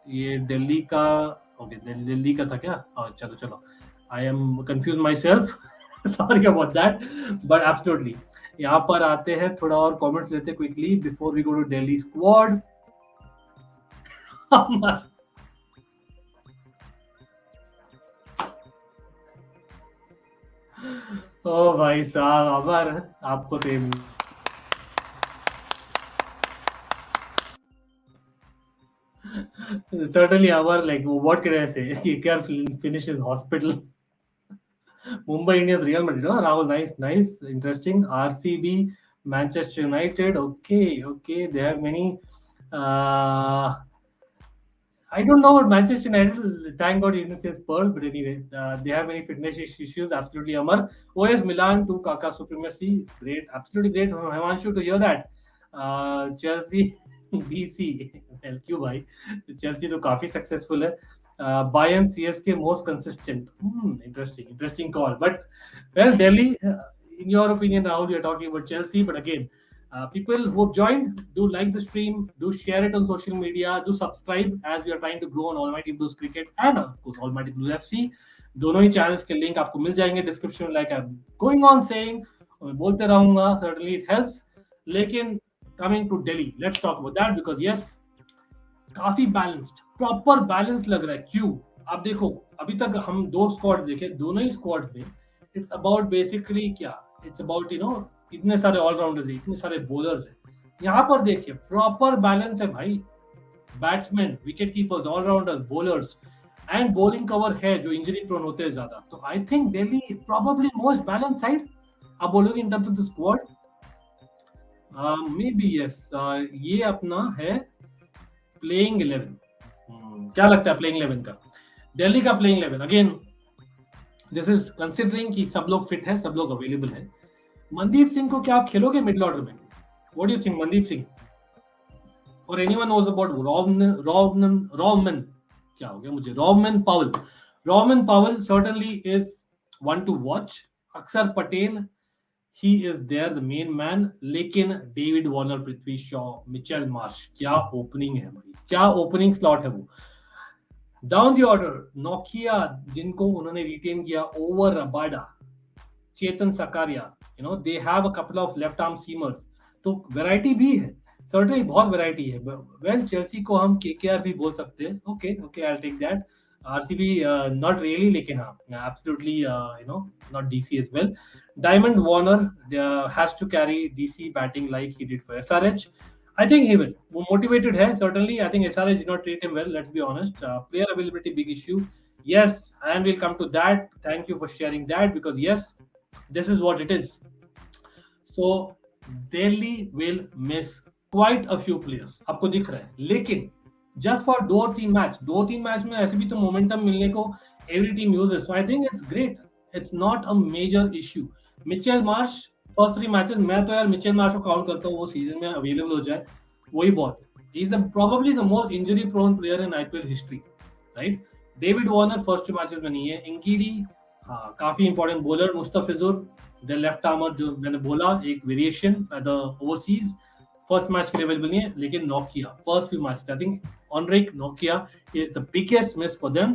Speaker 1: ये दिल्ली का, ओके दिल्ली का था क्या? चलो I am confuse myself, sorry about that, but absolutely यहाँ पर आते हैं, थोड़ा और कमेंट्स लेते हैं quickly before we go to Delhi squad. ओ भाई साहब, अमर आपको तो certainly our, like, what can I say? KKR finishes hospital. Mumbai Indians, Real Madrid. Oh, Rahul, nice, interesting. RCB, Manchester United. Okay. They have many. I don't know about Manchester United. Thank God you didn't say Spurs, but anyway, they have many fitness issues. Absolutely, Amar. OS Milan to Kaka supremacy. Great, absolutely great. Himanshu to hear that. Chelsea, BC. Well, क्यों भाई? Chelsea तो काफी successful है. Bayern, CSK most consistent. Interesting call. But well, Delhi. In your opinion, Rahul, you're talking about Chelsea, but again. People who have joined, do like the stream, do share it on social media, do subscribe as we are trying to grow on Almighty Blues Cricket and of course Almighty Blues FC. दोनों ही channels के link आपको मिल जाएंगे description में. Like I am going on saying, मैं बोलते रहूंगा, certainly it helps. लेकिन coming to Delhi, let's talk about that because yes, काफी बैलेंस्ड, प्रॉपर बैलेंस लग रहा है. क्यों? आप देखो, अभी तक हम दो स्क्वाड्स देखे, दोनों ही स्क्वाड्स में इट्स अबाउट बेसिकली क्या, इट्स अबाउट इतने सारे ऑलराउंडर्स हैं, इतने सारे बॉलर्स हैं. यहाँ पर देखिए प्रॉपर बैलेंस है भाई. Batsman, wicket keepers, allrounders, bowlers and bowling cover है जो इंजरी प्रोन होते हैं ज्यादा. तो I think Delhi probably most balance side. आप बोलोगे in terms of the squad, may be yes. ये अपना है प्लेइंग 11. क्या लगता है प्लेइंग 11 का? दिल्ली का playing 11 again this is considering कि सब लोग फिट है, सब लोग अवेलेबल है. मनदीप सिंह को क्या आप खेलोगे मिडिल ऑर्डर में? What do you think Mandeep Singh? और एनीवन नोज अबाउट रोवमन, क्या हो गया मुझे, रोवमन पावल certainly is one to watch. अक्षर Patel, he is there, the main man. लेकिन David Warner, Prithvi Shaw, Mitchell Marsh, क्या ओपनिंग है भाई, क्या ओपनिंग स्लॉट है वो. डाउन द ऑर्डर, नोकिया जिनको उन्होंने रिटेन किया over Rabada, Chetan Sakariya, they have a couple of left arm seamers. तो वैरायटी भी है, सर्टेनली बहुत वैरायटी है. वेल, चेल्सी को हम केकेआर भी बोल सकते हैं. Okay, I will take that. RCB not really, लेकिन हाँ, absolutely, not DC as well. Diamond Warner has to carry DC batting like he did for SRH. I think he will. वो motivated है certainly. I think SRH did not treat him well. Let's be honest. Player availability big issue. Yes, and we'll come to that. Thank you for sharing that because yes, this is what it is. So Delhi will miss quite a few players. आपको दिख रहा है, लेकिन just for दो तीन match में ऐसे भी तो मोमेंटम मिलने को every team uses. So I think it's great. It's not a major issue. Mitchell Marsh first 3 matches, मैं तो यार मिचेल मार्श को काउंट करता हूँ वो सीजन में अवेलेबल हो जाए वही बहुत है. He's probably the most injury prone player in IPL history, right? David Warner first 2 matches में नहीं है. इंकीडी हाँ काफी important bowler. Mustafizur the left armour जो मैंने बोला एक variation the overseas first match के लिए अवेलेबल नहीं है. लेकिन Nokia first few match I think ऑनरिक Nokia is the biggest miss for them.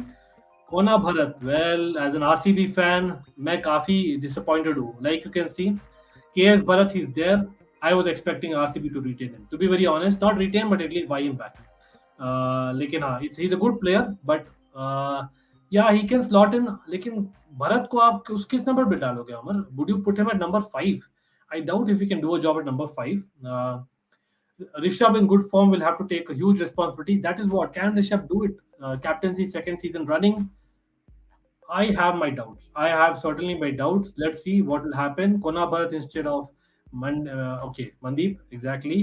Speaker 1: कोना Bharat well as an RCB fan मैं काफी डिसअपॉइंटेड हूँ. Like you can see KS Bharat is there. I was expecting RCB to retain him. To be very honest, not retain but at least buy him back. लेकिन हाँ he's a good player but yeah he can slot in. लेकिन भरत को आप किस number पे डालोगे अमर? Would you put him at number 5? I doubt if he can do a job at number 5. Rishabh in good form will have to take a huge responsibility. That is what can Rishabh do it? Captaincy second season running. I have my doubts. I have certainly my doubts. Let's see what will happen. Kona Bharat instead of Mandeep, exactly.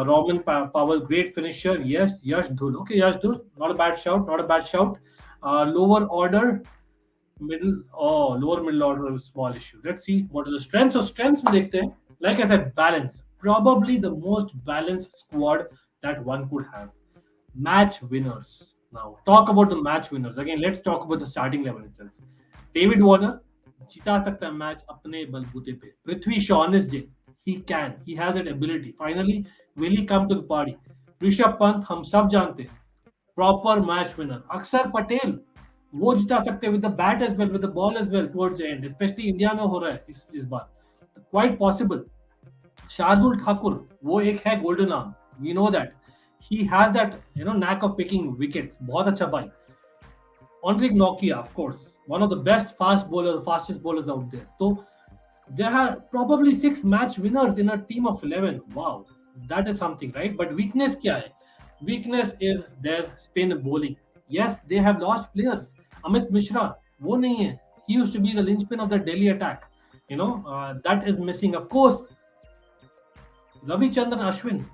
Speaker 1: Robin Powell, great finisher. Yes, Yash Dhul. Okay, Yash Dhul, not a bad shout. Not a bad shout. Lower order, lower middle order, small issue. Let's see what are the strengths. So strengths में देखते हैं. Like I said, balance. Probably the most balanced squad that one could have. Match winners. Now, talk about the match winners. Again, let's talk about the starting 11 itself. David Warner, जिता सकता है match अपने बलबूते पे. Prithvi Shaw, honest J, he can. He has that ability. Finally, will he come to the party? Rishabh Pant, हम सब जानते हैं. Proper match winner. अक्षर पटेल, वो जिता सकते हैं with the bat as well, with the ball as well towards the end. Especially India में हो रहा है इस बार. Quite possible. शार्दुल ठाकुर, वो एक है golden arm. We know that. He has that knack of picking wickets. बहुत अच्छा भाई. Enric Nokia, of course, one of the best fastest bowlers out there. So there are probably 6 match winners in a team of 11. Wow, that is something, right? But weakness क्या है? Weakness is their spin bowling. Yes, they have lost players. Amit Mishra, वो नहीं है. He used to be the linchpin of the Delhi attack. That is missing. Of course, Ravichandran Ashwin,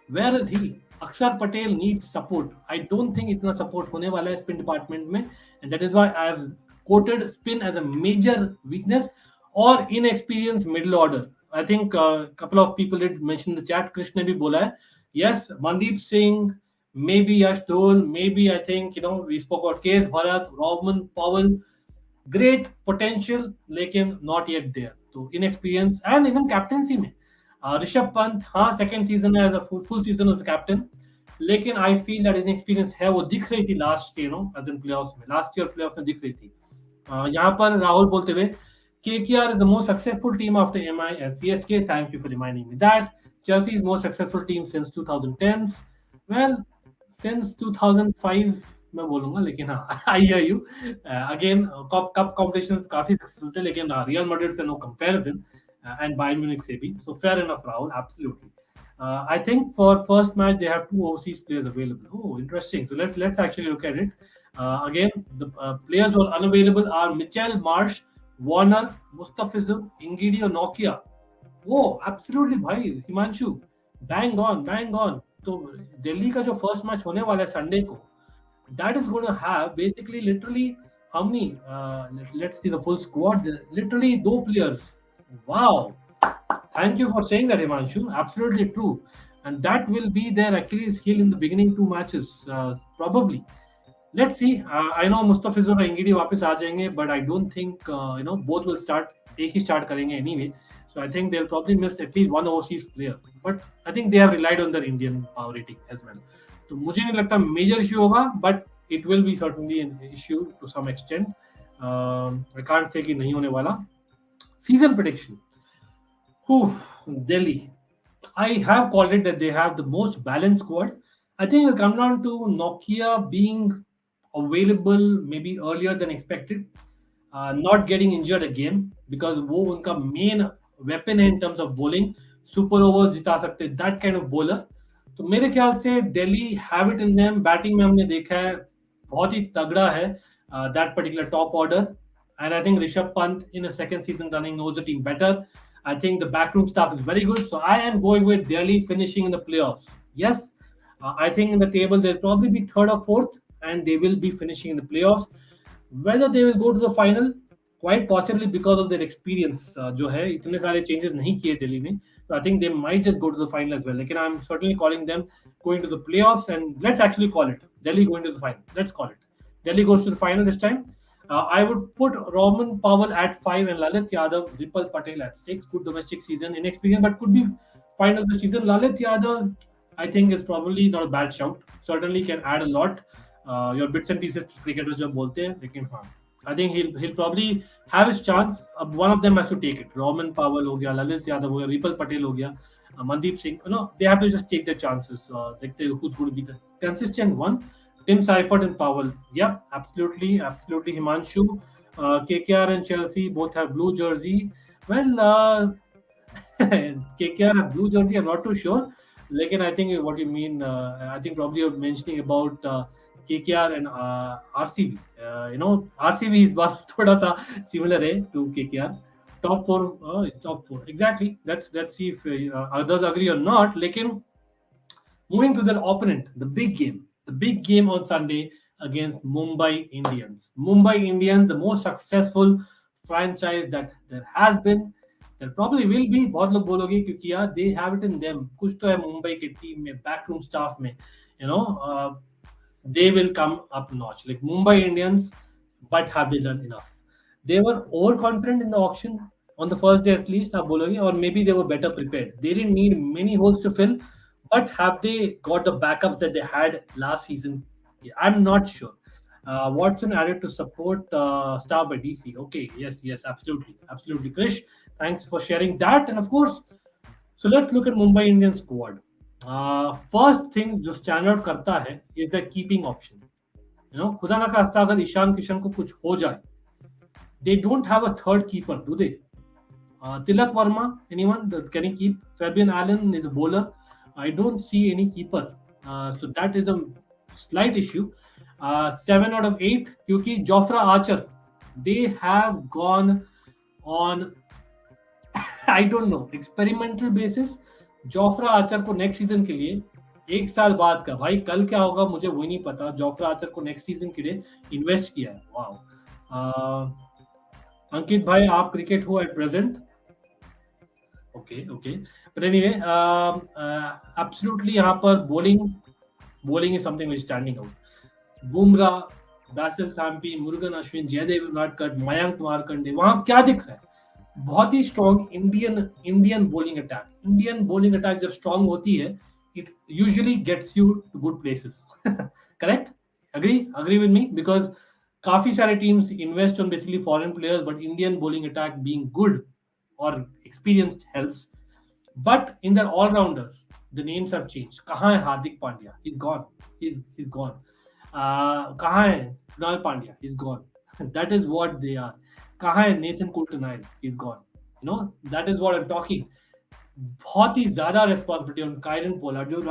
Speaker 1: where is he? अक्षर Patel needs support. I don't think इतना support होने वाला है spin department में, and that is why I have quoted spin as a major weakness or inexperienced middle order. I think a couple of people did mention in the chat. Krish ने भी बोला है. Yes, Mandeep Singh, maybe Yash Dhol, maybe I think we spoke about KS Bharat, Robin Powell, great potential, लेकिन not yet there. तो inexperience and even captaincy में. ऋषभ पंत हाँ second season है as a full season as captain, लेकिन I feel that inexperience है. वो दिख रही थी लास्ट एज इन प्लेऑफ्स में, लास्ट ईयर प्लेऑफ्स में दिख रही थी. यहाँ पर राहुल बोलते हुए KKR is the most successful team after MI and CSK. Thank you for reminding me that. Chelsea is most successful team since 2010s. Well, since 2005 मैं बोलूंगा, लेकिन हाँ I hear you. Again, cup competitions काफी successful थे, लेकिन Real Madrid से no comparison. And Bayern Munich से भी. So fair enough, Rahul. Absolutely. I think for first match they have 2 overseas players available. Oh, interesting. So let's actually look at it. Again, the players who are unavailable are Mitchell Marsh, Warner, Mustafizur, Ingidi or Nokia. Oh, absolutely, भाई. Himanshu, bang on. तो दिल्ली का जो first match होने वाला है Sunday को, that is going to have basically literally how many? Let's see the full squad. Literally 2 players. Wow, thank you for saying that, Himanshu. Absolutely true. And that will be their Achilles heel in the beginning 2 matches, probably. Let's see. I know Mustafizur और Ingidi वापस आ जाएंगे, but I don't think both will start. एक ही start करेंगे anyway. So I think they'll probably miss at least one overseas player. But I think they have relied on their Indian power rating as well. तो मुझे नहीं लगता major issue होगा, but it will be certainly an issue to some extent. I can't say कि नहीं होने वाला. Season prediction. Delhi. I have called it that they have the most balanced squad. I think it will come down to Nokia being available maybe earlier than expected, not getting injured again, because वो उनका main weapon है in terms of bowling, super overs जिता सकते, that kind of bowler. तो मेरे ख्याल से Delhi have it in them. Batting में हमने देखा है बहुत ही तगड़ा है that particular top order, and I think Rishabh Pant in a second season running knows the team better. I think the backroom staff is very good, so I am going with Delhi finishing in the playoffs. Yes, I think in the table they'll probably be third or fourth, and they will be finishing in the playoffs. Whether they will go to the final, quite possibly because of their experience, जो है इतने सारे changes नहीं किए दिल्ली ने, so I think they might just go to the final as well. लेकिन I'm certainly calling them going to the playoffs, and let's actually call it Delhi going to the final. Let's call it Delhi goes to the final this time. I would put Roman Powell at 5 and Lalit Yadav, Ripal Patel at 6. Good domestic season, inexperienced, but could be final of the season. Lalit Yadav, I think, is probably not a bad shout. Certainly can add a lot. Your bits and pieces cricketers जो बोलते हैं, लेकिन हाँ, I think he'll probably have his chance. One of them has to take it. Roman Powell हो गया, Lalit Yadav हो गया, Ripal Patel हो गया, Mandeep Singh. They have to just take their chances. देखते who's going to be the consistent one. Tim Seifert and Powell. Yep, absolutely. Himanshu, KKR and Chelsea both have blue jersey. Well, KKR have blue jersey. I'm not too sure. Lekin I think what you mean. I think probably you're mentioning about KKR and RCB. RCB is thoda sa similar to KKR. Top four. Exactly. Let's see if others agree or not. Lekin moving to their opponent, the big game on Sunday against Mumbai Indians. Mumbai Indians, the most successful franchise that there has been. There probably will be. बहुत लोग बोलोगे क्योंकि यार they have it in them. कुछ तो है मुंबई की team में, backroom staff में. They will come up notch. Like Mumbai Indians, but have they done enough? They were overconfident in the auction on the first day at least, आप बोलोगे, or maybe they were better prepared. They didn't need many holes to fill. But have they got the backups that they had last season? I'm not sure. Watson added to support star by DC. Okay, yes, absolutely. Krish, thanks for sharing that. And of course, so let's look at Mumbai Indians squad. First thing जो stand out करता है is the keeping option. खुदा ना खास्ता अगर ईशान किशन को कुछ हो जाए, they don't have a third keeper, do they? Tilak Verma, anyone? Can he keep? Fabian Allen is a bowler. I don't see any keeper. So that is a slight issue. 7 out of 8, क्योंकि Jofra Archer, they have gone on, I don't know, experimental basis. Jofra Archer को next season के लिए 1 साल बाद का, भाई कल क्या होगा मुझे वही नहीं पता. Jofra Archer को next season के लिए invest किया है. Wow. अंकित भाई, आप क्रिकेट हो at present? Okay. But anyway, absolutely यहाँ पर bowling is something which is standing out. Bumrah, Basil Thampi, Murugan Ashwin, Jaydev Unadkat, Mayank Markande, वहाँ क्या दिख रहा है? बहुत ही strong Indian bowling attack. Indian bowling attack जब strong होती है, it usually gets you to good places. Correct? Agree with me? Because काफी सारे teams invest on basically foreign players, but Indian bowling attack being good or experienced helps. But in their all-rounders, the names have changed. कहाँ है Hardik Pandya? He's gone. He's gone. कहाँ है Kunal Pandya? He's gone. That is what they are. कहाँ है Nathan Coulter-Nile? He's gone. That is what I'm talking. बहुत ही ज़्यादा responsibility on Kyron Pollard जो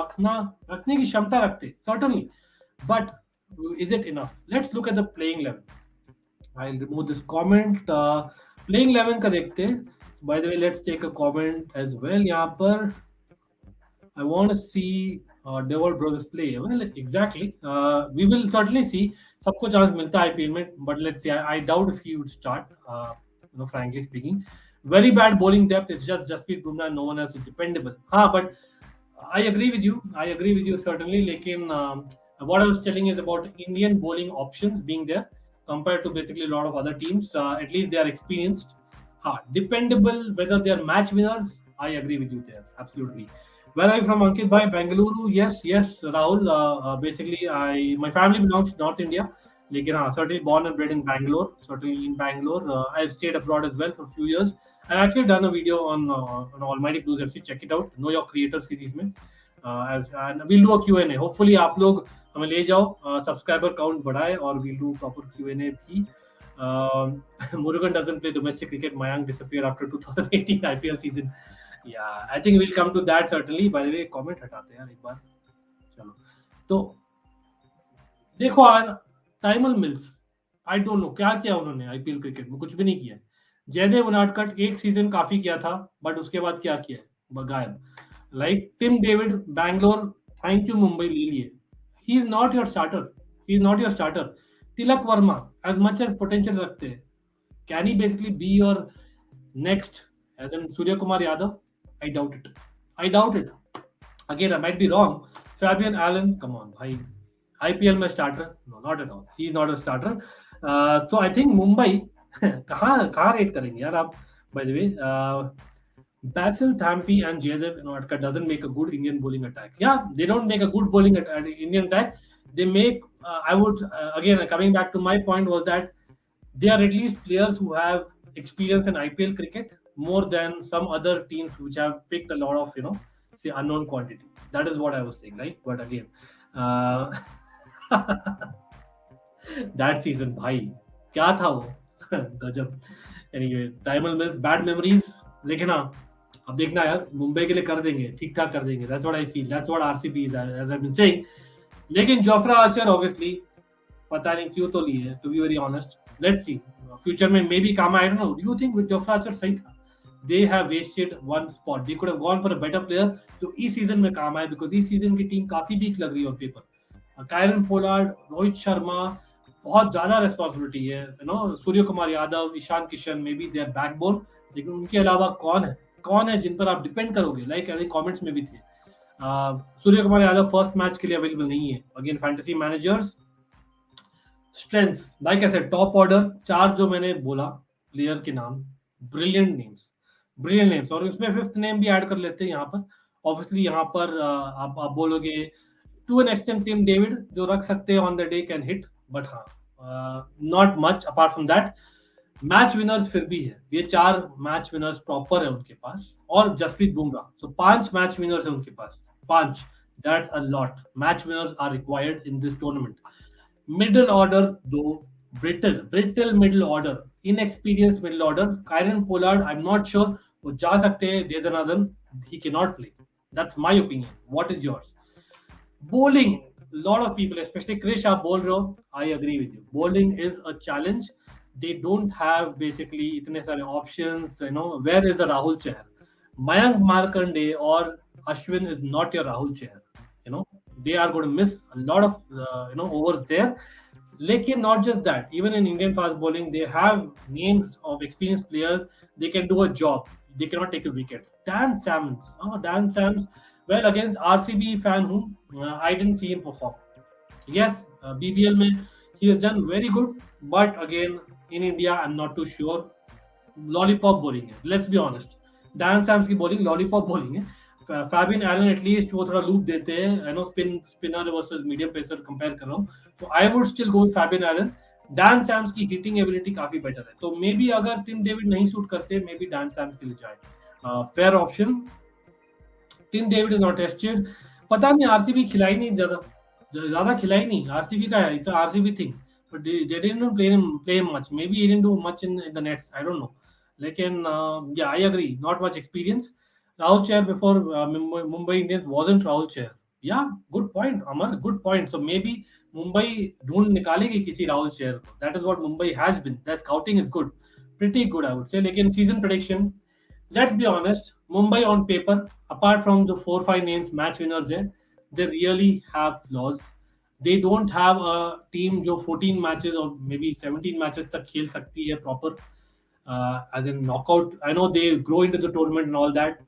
Speaker 1: रखने की क्षमता रखते, certainly. But is it enough? Let's look at the playing 11. I'll remove this comment. Playing 11 का देखते हैं. By the way, let's take a comment as well. यहाँ पर I want to see Devil Brothers play. Well, exactly. We will certainly see. सबको chance मिलता है IPL में, but let's see. I doubt if he would start. Frankly speaking, very bad bowling depth. It's just Jasprit Bumrah. No one else is dependable. But I agree with you. Certainly. लेकिन what I was telling is about Indian bowling options being there compared to basically a lot of other teams. At least they are experienced. Dependable, whether they are match winners, I agree with you there. Absolutely. Where are you from, Ankit bhai? Bengaluru? Yes, Rahul. Basically, my family belongs to North India. Lekin, certainly born and bred in Bangalore. I've stayed abroad as well for a few years. I've actually done a video on Almighty Blues FC. Check it out. Know Your Creator series. And we'll do a Q&A. Hopefully, आप लोग हमें ले जाओ, subscriber count बढ़ाए और we'll do proper Q&A भी. Murugan doesn't play domestic cricket. Mayank disappeared after 2018 IPL season. Yeah, I think we'll come to that certainly. By the way, comment हटाते हैं यार एक बार. चलो, तो देखो Tymal mills, I don't no क्या किया उन्होंने आईपीएल क्रिकेट में, कुछ भी नहीं किया. जयदेव उनाडकट एक सीजन काफी किया था, बट उसके बाद क्या किया है, गायब. Like Tim David Bangalore, thank you Mumbai ले लिए. He is not your starter, he is not your starter. Tilak Varma as much as potential रखते हैं, can he basically be your next as an Surya Kumar Yadav? I doubt it, I doubt it. Again I might be wrong. Fabian Allen, come on भाई, IPL में starter? No, not at all, he is not a starter. So I think Mumbai कहाँ rate करेंगे यार आप? Bye the way, Basil Thampi and Jaydev Unadkat doesn't make a good Indian bowling attack. Yeah, they don't make a good bowling Indian attack. They make, I would, again, coming back to my point was that they are at least players who have experience in IPL cricket more than some other teams which have picked a lot of, say unknown quantity. That is what I was saying, right? But again, that season, भाई क्या था वो? गजब. Anyway, Tymal mills, bad memories. लेकिन हाँ, अब देखना यार, मुंबई के लिए कर देंगे, ठीक ठाक कर देंगे. That's what I feel. That's what RCB is, as I've been saying. लेकिन जोफ्रा आर्चर ऑब्वियसली पता नहीं क्यों तो लिए है, to be very honest. Let's see. Future में मे बी काम आए. I don't know. Do you think with Jofra Archer सही था? They have wasted one spot. They could have gone for a better player जो इस season में काम आए, because इस सीजन की टीम काफी वीक लग रही है on paper. Kieron Pollard, Rohit Sharma, बहुत ज्यादा रेस्पॉन्सिबिलिटी है. Surya Kumar Yadav, Ishan Kishan, maybe their backbone. लेकिन उनके अलावा कौन है जिन पर आप डिपेंड करोगे? लाइक अभी कमेंट्स में भी थे, सूर्य कुमार यादव फर्स्ट मैच के लिए अवेलेबल नहीं है. Again fantasy managers, strengths, like ऐसे टॉप ऑर्डर 4 जो मैंने बोला प्लेयर के नाम, ब्रिलियंट नेम्स. और इसमें फिफ्थ नेम भी ऐड कर लेते हैं यहाँ पर. ऑब्वियसली यहाँ पर आप बोलोगे to an extent Tim David जो रख सकते हैं on the day, can hit, but हाँ, not much apart from that. Match winners फिर भी है, ये 4 मैच विनर्स प्रॉपर है उनके पास, और Jasprit Bumrah. So 5 match winners है उनके पास, 5. That's a lot. Match winners are required in this tournament. Middle order दो brittle middle order, inexperience middle order. Kieron Pollard, I am not sure वो जा सकते हैं. देदनादन, he can not play. That's my opinion. What is yours? Bowling, lot of people, especially Krish, आप बोल रहे हो, I agree with you. Bowling is a challenge. They don't have basically इतने सारे options. Where is the Rahul Chahar? Mayank Markande or Ashwin is not your Rahul Chahar. They are going to miss a lot of overs there. Lekin not just that, even in Indian fast bowling, they have names of experienced players. They can do a job. They cannot take a wicket. Dan Sams. Well, against RCB fan whom I didn't see him perform. Yes, BBL mein he has done very good, but again in India I'm not too sure. Lollipop bowling है, let's be honest. Dan Sams की bowling lollipop bowling है. Fabian Allen at least वो थोड़ा loop देते हैं. I know spinner versus medium pacer compare कर रहा हूँ, so I would still go with Fabian Allen. Dan Sams की hitting ability काफी better है, तो maybe अगर टिम डेविड नहीं सूट करते, maybe Dan Sams के लिए जाए. Fair option. Tim David is not tested. पता नहीं आरसीबी खिलाई नहीं, ज्यादा खिलाई नहीं. आरसीबी का है, it's RCB thing, but they didn't play much. Maybe he didn't do much in the nets, I don't know. लेकिन yeah I agree, not much experience. Rahul Chahar before Mumbai Indians wasn't Rahul Chahar. Yeah good point Amar, good point. So maybe Mumbai ढूंढ निकालेगी किसी राहुल चेहर को. That is what Mumbai has been. The scouting is good, pretty good I would से. लेकिन season prediction, let's be honest, Mumbai on paper, apart from the 4-5 names match winners है, they really have flaws. They don't have a team जो 14 matches or maybe 17 matches तक खेल सकती है proper, as in knockout. I know they grow into the tournament and all that.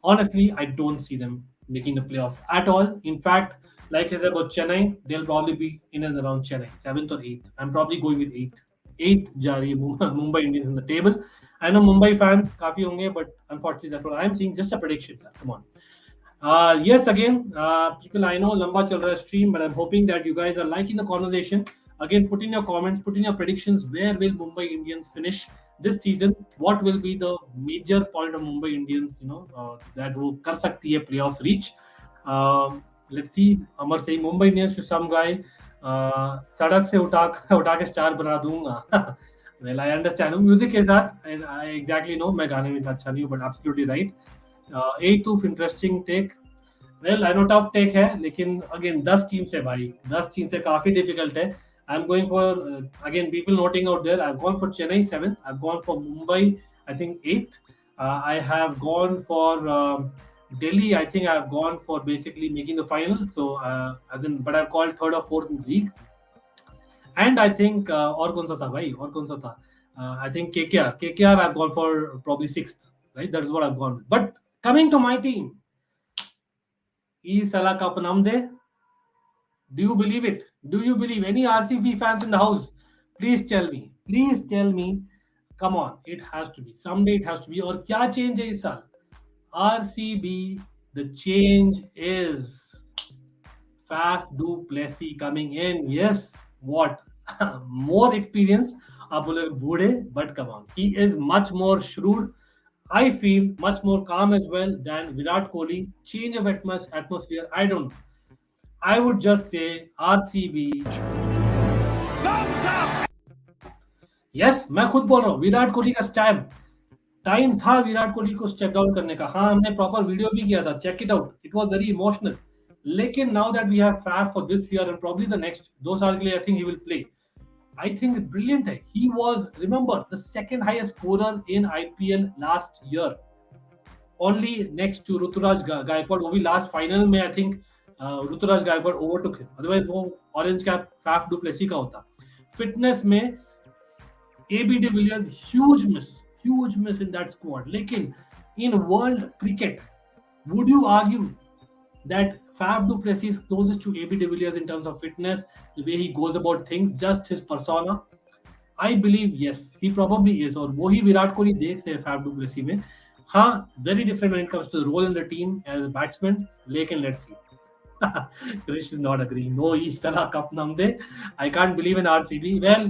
Speaker 1: Honestly, I don't see them making the playoffs at all. In fact, like I said about Chennai, they'll probably be in and around Chennai, 7th or 8th. I'm probably going with 8th. 8th जा रही है Mumbai Indians in the table. I know Mumbai fans काफी होंगे, but unfortunately that's what I'm seeing. Just a prediction. Come on. Yes, again, people, I know लंबा चल रहा है stream, but I'm hoping that you guys are liking the conversation. Again, put in your comments, put in your predictions. Where will Mumbai Indians finish this season? What will be the major point of Mumbai Indians, that वो कर सकती है playoffs reach? let's see. Amar saying Mumbai Indians to some guy, सड़क से उठा के star बना दूंगा. Well, I understand. Music के साथ, and I exactly know मैं गाने में इतना अच्छा नहीं हूँ, but absolutely right. 8-2 interesting take. Well, I know tough take है, लेकिन again 10 टीम से भाई, 10 टीम से काफी difficult है. I'm going for again people noting out there. I've gone for Chennai 7th. I've gone for Mumbai, I think 8th. I have gone for Delhi. I think I've gone for basically making the final. So but I've called third or fourth in the league. And I think और कौन सा था भाई? और कौन सा था? I think KKR. KKR I've gone for probably 6th. Right, that is what I've gone. But coming to my team, E Salah Cup Namde. Do you believe it? Do you believe any RCB fans in the house? Please tell me. Please tell me. Come on, it has to be. Someday it has to be. और क्या change है इस साल? RCB, the change is Faf du Plessis coming in. Yes, what? More experienced. आप बोले बूढ़े, but come on. He is much more shrewd. I feel much more calm as well than Virat Kohli. Change of atmosphere. I don't know. I would just say RCB. Yes, मैं खुद बोल रहा हूँ विराट कोहली का time था विराट कोहली को step down करने का. हाँ, हमने प्रॉपर वीडियो भी किया था. Check it out. It was very emotional. लेकिन now that we have Faf for this year and probably the next 2 साल के लिए, I think he will play. I think brilliant है. He was, remember, the second highest scorer in IPL last year, only next to Ruturaj Gaikwad. वो भी last final में I think Ruturaj Gaikwad overtook him. Otherwise वो orange cap Faf du Plessis का होता. Fitness में AB de Villiers, huge miss in that squad. Lekin in world cricket, would you argue that Faf du Plessis is closest to AB de Villiers in terms of fitness, the way he goes about things, just his persona? I believe yes, he probably is. और वो ही विराट कोहली देख रहे हैं Faf du Plessis में. हाँ, very different when it comes to the role in the team as a batsman. लेकिन let's see. Krish is not agreeing. No, इस तरह cup namde. I can't believe in RCB. Well,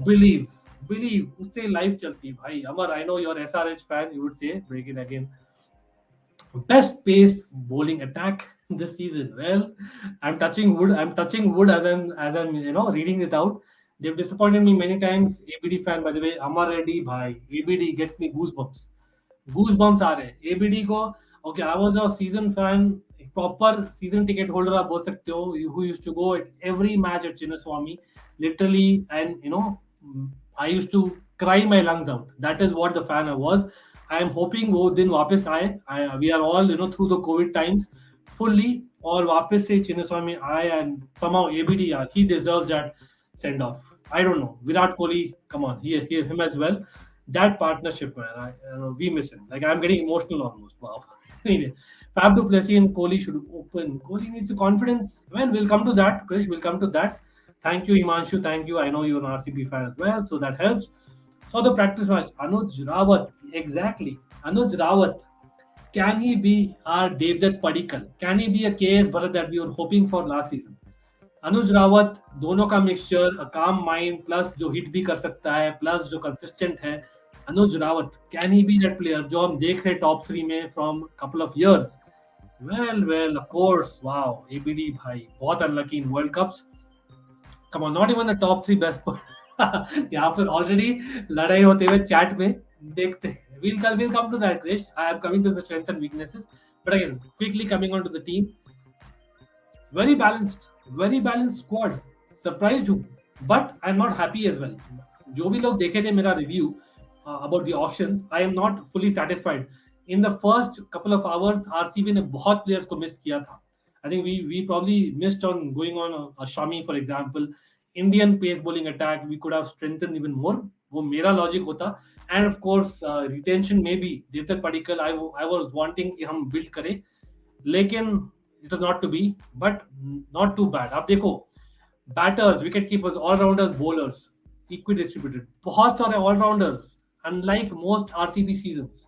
Speaker 1: believe उससे life चलती भाई. अमर, I know you're SRH fan, you would say, break it again. Best pace bowling attack this season. Well, I'm touching wood as I'm reading it out. They've disappointed me many times. ABD fan, by the way, Amar Reddy bhai, ABD gets me goosebumps आ रहे. ABD को, okay, I was a season fan, proper season ticket holder आप बोल सकते हो, who used to go at every match at Chinnaswamy, literally, and I used to cry my lungs out. That is what the fan I was. I am hoping वो दिन वापस आए. We are all through the COVID times fully, और वापस से चिन्नस्वामी आए, and somehow ABD, he deserves that send off. I don't know. Virat Kohli, come on, him as well. That partnership, man, we miss him. Like, I'm getting emotional almost. Wow. Anyway, Faf du Plessis and Kohli should open. Kohli needs confidence. Well, we'll come to that. Krish, we'll come to that. Thank you, Himanshu. Thank you. I know you're an RCB fan as well, so that helps. So the practice match, Anuj Rawat, exactly. Anuj Rawat, can he be our Devdutt Padikkal? Can he be a KS Bharat that we were hoping for last season? Anuj Rawat, दोनों का mixture, a calm mind, plus जो hit भी कर सकता है, plus जो consistent है. Anuj Rawat, can he be that player जो हम देख रहे top 3 में from couple of years? Well, of course. Wow, ABD भाई, बहुत unlucky in World Cups. Come on, not even the top 3 best. यहाँ पर already लड़ाई होते हुए chat में देखते हैं. We'll come to that, Krish. I am coming to the strengths and weaknesses. But again, quickly coming on to the team. Very balanced squad. Surprised हूँ, but I'm not happy as well. जो भी लोग देखे थे मेरा review about the auctions, I am not fully satisfied. In the first couple of hours, RCB ने बहुत players को miss किया था. I think we probably missed on going on a Shami, for example. Indian pace bowling attack, we could have strengthened even more. वो मेरा logic होता. And of course, retention maybe. Devdutt Padikkal, I was wanting कि हम build करें. लेकिन it was not to be, but not too bad. आप देखो, batters, wicket keepers, all-rounders, bowlers, equi-distributed. बहुत सारे all-rounders, unlike most RCB seasons.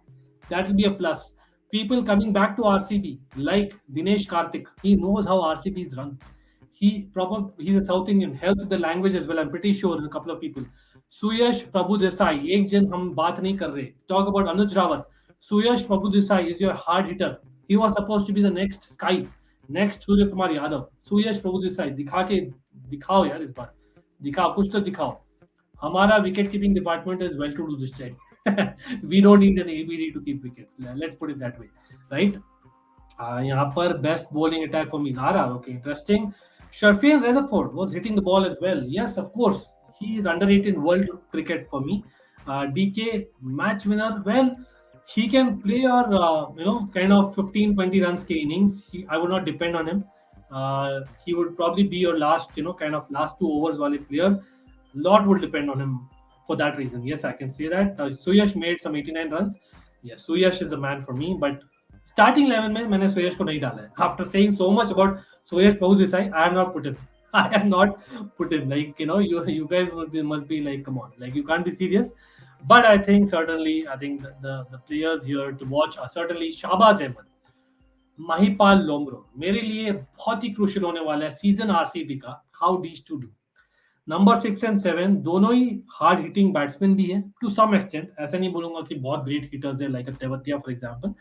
Speaker 1: That will be a plus. People coming back to RCB, like Dinesh Karthik, he knows how RCB is run. He's a South Indian, helps with the language as well. I'm pretty sure in a couple of people. Suyash Prabhu Desai, एक जन हम बात नहीं कर रहे. Talk about Anuj Rawat. Suyash Prabhu Desai is your hard hitter. He was supposed to be the next Sky. Next Surya Kumar Yadav, Suyash Prabhu Desai, दिखाओ यार, इस बार दिखाओ, कुछ तो दिखाओ. हमारा wicket keeping department is well to do this time. We don't need an ABD to keep wickets, let's put it that way, right. यहाँ पर best bowling attack for me, Nara. Okay, interesting. Sharfian Rutherford was hitting the ball as well. Yes, of course, he is underrated in world cricket for me. DK match winner. Well, he can play your kind of 15-20 runs ke innings. I would not depend on him. He would probably be your last kind of last 2 overs wale player. Lot would depend on him for that reason. Yes, I can say that. Suyash made some 89 runs. Yes, Suyash is a man for me, but starting 11 में मैंने सुयश को नहीं डाला है. After saying so much about Suyash Prabhu Desai, I have not put him. Like you guys must be like, come on, like you can't be serious. But I think the players here to watch are certainly Shahbaz Ahmed, Mahipal Lomror. मेरे लिए बहुत ही crucial होने वाला है season RCB का, how these two do. Number 6 and 7 दोनों ही hard hitting batsman भी है टू सम एक्सटेंट. ऐसा नहीं बोलूंगा कि बहुत ग्रेट हिटर्स है लाइक तेवतिया फॉर एग्जांपल,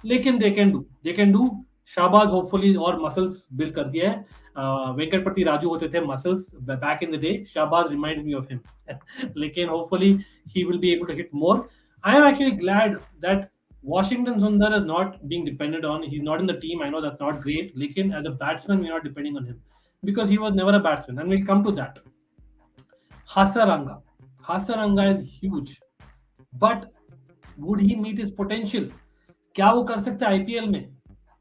Speaker 1: लेकिन they can do. Shahbaz hopefully और मसल्स बिल्ड कर दिया है. वेंकटपति राजू होते थे muscles back in the day. Shahbaz remind me of him. लेकिन hopefully he will be able to hit more. I am actually glad that Washington Sundar is not being depended on. He's not in the team. I know that's not great. Lekin as a batsman, we're not depending on him because he was never a batsman, and we'll come to that. Hasaranga is huge, but would he meet his potential? क्या वो कर सकता है IPL में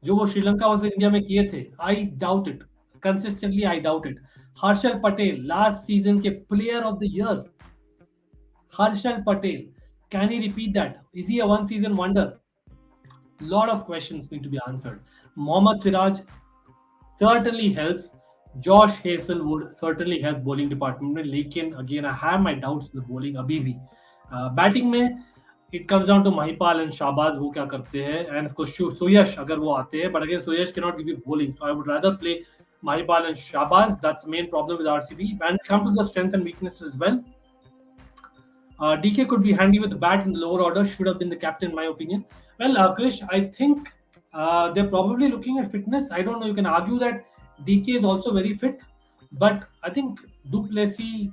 Speaker 1: जो वो Sri Lanka versus India में किए थे? I doubt it. Consistently I doubt it. Harshal Patel last season के player of the year. Harshal Patel, can he repeat that? Is he a one season wonder? Lot of questions need to be answered. Mohammad Siraj certainly helps. Josh Hazelwood certainly helps bowling department में, लेकिन again I have my doubts in the bowling अभी भी. Batting में it comes down to Mahipal and Shahbaz वो क्या करते हैं, and of course Suyash अगर वो आते हैं, but again Suyash cannot give you bowling, so I would rather play Mahipal and Shahbaz. That's the main problem with RCB. And come to the strengths and weaknesses as well. DK could be handy with the bat in the lower order, should have been the captain in my opinion. Well, Krish, I think they're probably looking at fitness. I don't know, you can argue that DK is also very fit, but I think Duplessis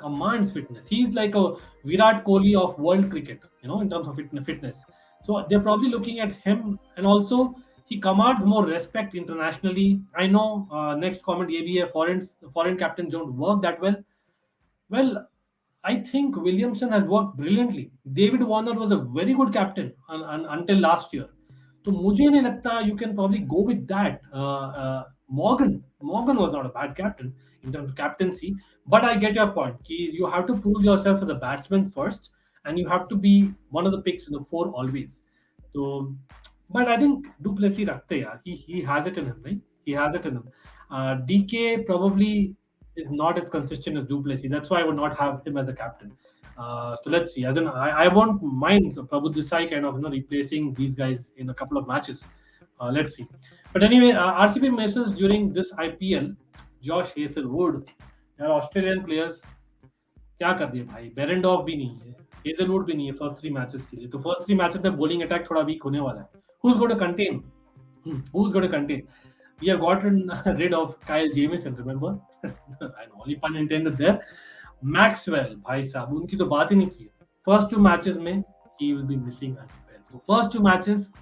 Speaker 1: commands fitness. He's like a Virat Kohli of world cricket, in terms of fitness. So they're probably looking at him, and also he commands more respect internationally. I know next comment ye bhi hai, foreign captains don't work that well. Well, I think Williamson has worked brilliantly. David Warner was a very good captain until last year. So मुझे नहीं लगता you can probably go with that. Morgan was not a bad captain in terms of captaincy, but I get your point. You have to prove yourself as a batsman first, and you have to be one of the picks in the 4 always. So, but I think Duplessis रखते यार. He has it in him, right? He has it in him. DK probably is not as consistent as Duplessis. That's why I would not have him as a captain. So let's see. As in, I won't mind Prabhu Desai kind of replacing these guys in a couple of matches. Let's see. But anyway, RCB misses during this IPL. Josh Hazelwood, यार Australian players क्या कर दिए भाई. बेरेंडॉफ भी नहीं है, Hazlewood भी नहीं है फर्स्ट 3 मैचेस के लिए. तो फर्स्ट 3 मैचेस में बॉलिंग अटैक थोड़ा वीक होने वाला है. Who's going to contain? We have gotten rid of Kyle Jamieson, remember? I know, only pun intended there. Maxwell, भाई साहब, उनकी तो बात ही नहीं की. First 2 matches में he will be missing as well. So first 2 matches,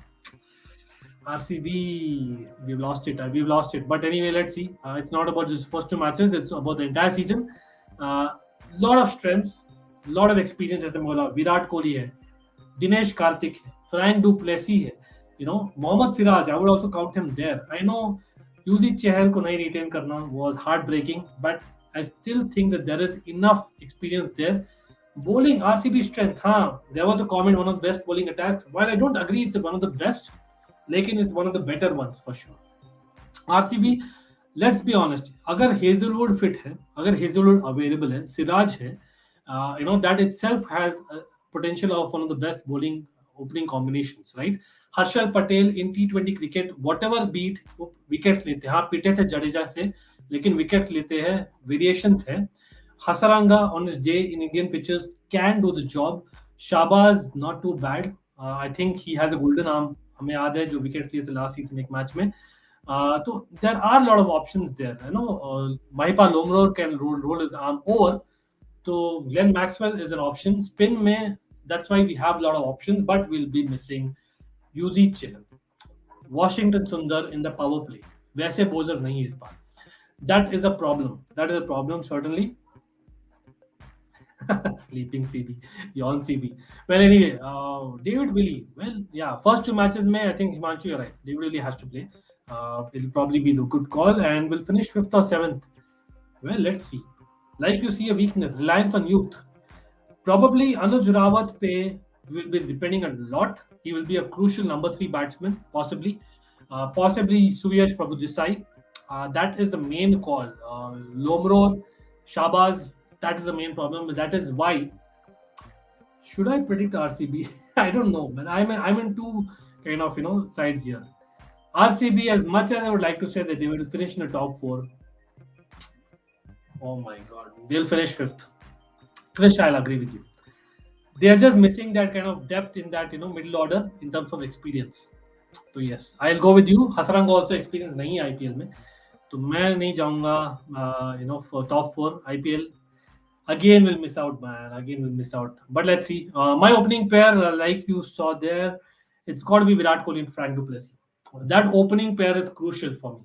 Speaker 1: RCB, we've lost it. But anyway, let's see. It's not about just first 2 matches. It's about the entire season. Lot of strengths, lot of experience. जैसे बोला, विराट कोहली है, दिनेश कार्तिक है, Frank du Plessis है. Mohammad Siraj, I would also count him there. I know Yuzi Chahal को नहीं retain करना was heartbreaking, but I still think that there is enough experience there. Bowling, RCB strength, there was a comment, one of the best bowling attacks. While I don't agree it's one of the best, लेकिन it's one of the better ones for sure. RCB, let's be honest, अगर Hazelwood fit है, अगर Hazelwood available है, Siraj है, that itself has a potential of one of the best bowling opening combinations, right? Harshal Patel in T20 cricket whatever beat वो wickets लेते हैं. पीटे थे जडेजा से, लेकिन विकेट्स लेते हैं. वेरिएशंस है. Hasaranga on his day in Indian pitches can do the job. Shahbaz not too bad. I think he has a golden arm. हमें याद है जो विकेट्स लिए थे लास्ट सीजन एक मैच में. So there are a lot of options there. Mahipa Lomror can roll his arm over. So Glenn Maxwell is an option. Spin में, that's why we have a lot of options, but we'll be missing Yuzi Chihal. Washington Sundar in the power play. वैसे bowler नहीं है इस बार. That is a problem. That is a problem certainly. Sleeping CB, yawn CB. Well, anyway, David Willey. Well, yeah, first two matches, I think Himanshu, you're right. David Willey has to play. It'll probably be the good call, and we'll finish fifth or seventh. Well, let's see. Like you see a weakness, reliance on youth. Probably Anuj Rawat pe will be depending a lot. He will be a crucial number 3 batsman, possibly. Possibly Suyash Prabhu Desai. That is the main call. Lomror, Shabaz, that is the main problem. That is why. Should I predict RCB? I don't know, man. I'm in two kind of sides here. RCB, as much as I would like to say that they will finish in the top 4. Oh my god, they'll finish 5th. Krish, I'll agree with you. They are just missing that kind of depth in that middle order in terms of experience. So yes, I'll go with you. Hasarang also experience नहीं है IPL में, तो मैं नहीं जाऊंगा for top 4 IPL. Again we'll miss out, man. Again we'll miss out. But let's see. My opening pair, like you saw there, it's got to be Virat Kohli and Frank Duplessis. That opening pair is crucial for me.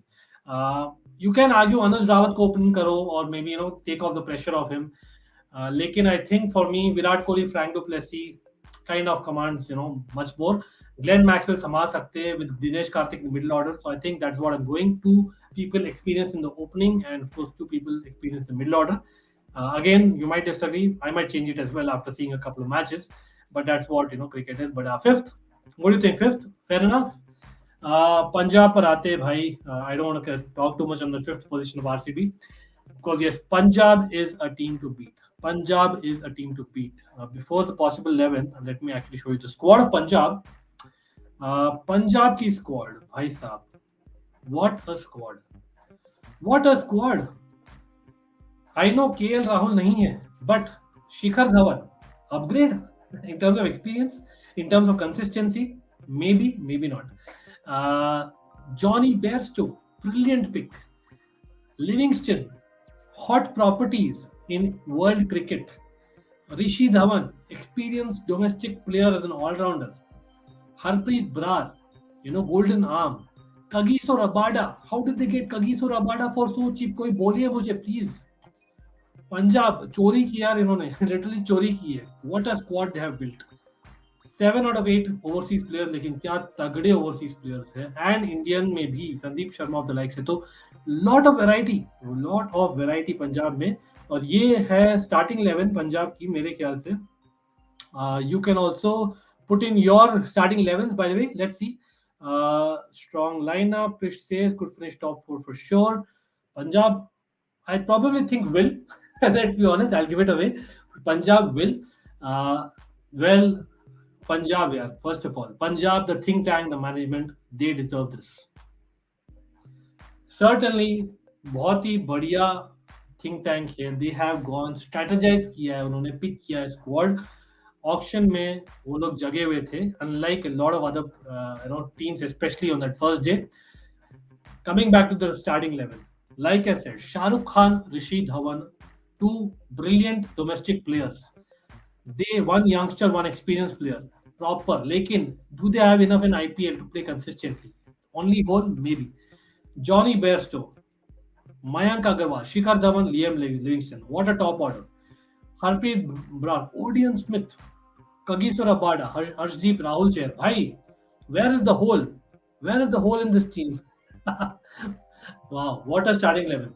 Speaker 1: You can argue Anuj Rawat ko open karo, or maybe take off the pressure of him. Lekin I think for me, Virat Kohli, Frank Duplessis kind of commands much more. Glenn Maxwell संभाल सकते हैं with Dinesh Karthik in the middle order. So I think that's what I'm going. 2 people experience in the opening, and of course 2 people experience in the middle order. Again, you might disagree. I might change it as well after seeing a couple of matches. But that's what cricket is. But 5th, what do you think? 5th, fair enough. Punjab पर आते भाई. I don't want to talk too much on the 5th position of RCB, because yes, Punjab is a team to beat. Punjab is a team to beat. Before the possible 11, let me actually show you the squad of Punjab. Punjab ki squad, bhai sahab. What a squad. What a squad. I know KL Rahul nahi hai, but Shikhar Dhawan, upgrade in terms of experience, in terms of consistency, maybe not. Johnny Bairstow, brilliant pick. Livingston, hot properties in world cricket. Rishi Dhawan, experienced domestic player as an all-rounder. Harpreet Brar, golden arm. Kagiso Rabada, how did they get Kagiso Rabada for so cheap? कोई बोलिए मुझे please. Punjab, चोरी की यार इन्होंने, literally चोरी की है. What a squad they have built. 7 out of 8 overseas players, लेकिन क्या तगड़े overseas players हैं. And Indian में भी Sandeep Sharma of the likes है. तो lot of variety पंजाब में. और ये है starting 11 पंजाब की मेरे ख्याल से. You can also put in your starting 11s, by the way. Let's see. Strong lineup. Prish says could finish top 4 for sure. Punjab, I probably think will. Let's be honest, I'll give it away. Punjab will. Well, Punjab, yeah. First of all, Punjab, the think tank, the management, they deserve this. Certainly, बहुत ही बढ़िया think tank है. They have gone strategize किया है, उन्होंने pick किया है squad. Auction में वो लोग जगे हुए थे, unlike a lot of other teams, especially on that first day. Coming back to the starting 11, like I said, Shah Rukh Khan, Rishi Dhawan, 2 brilliant domestic players. They one youngster, one experienced player, proper. Lekin, do they have enough in IPL to play consistently? Only goal, maybe. Johnny Bairstow, Mayank Agarwal, Shikhar Dhawan, Liam Livingston. What a top order. Harpreet Brar, Odion Smith, Kagiso Rabada, Harshdeep, Rahul Chair. Bhai, where is the hole? Where is the hole in this team? Wow, what a starting 11.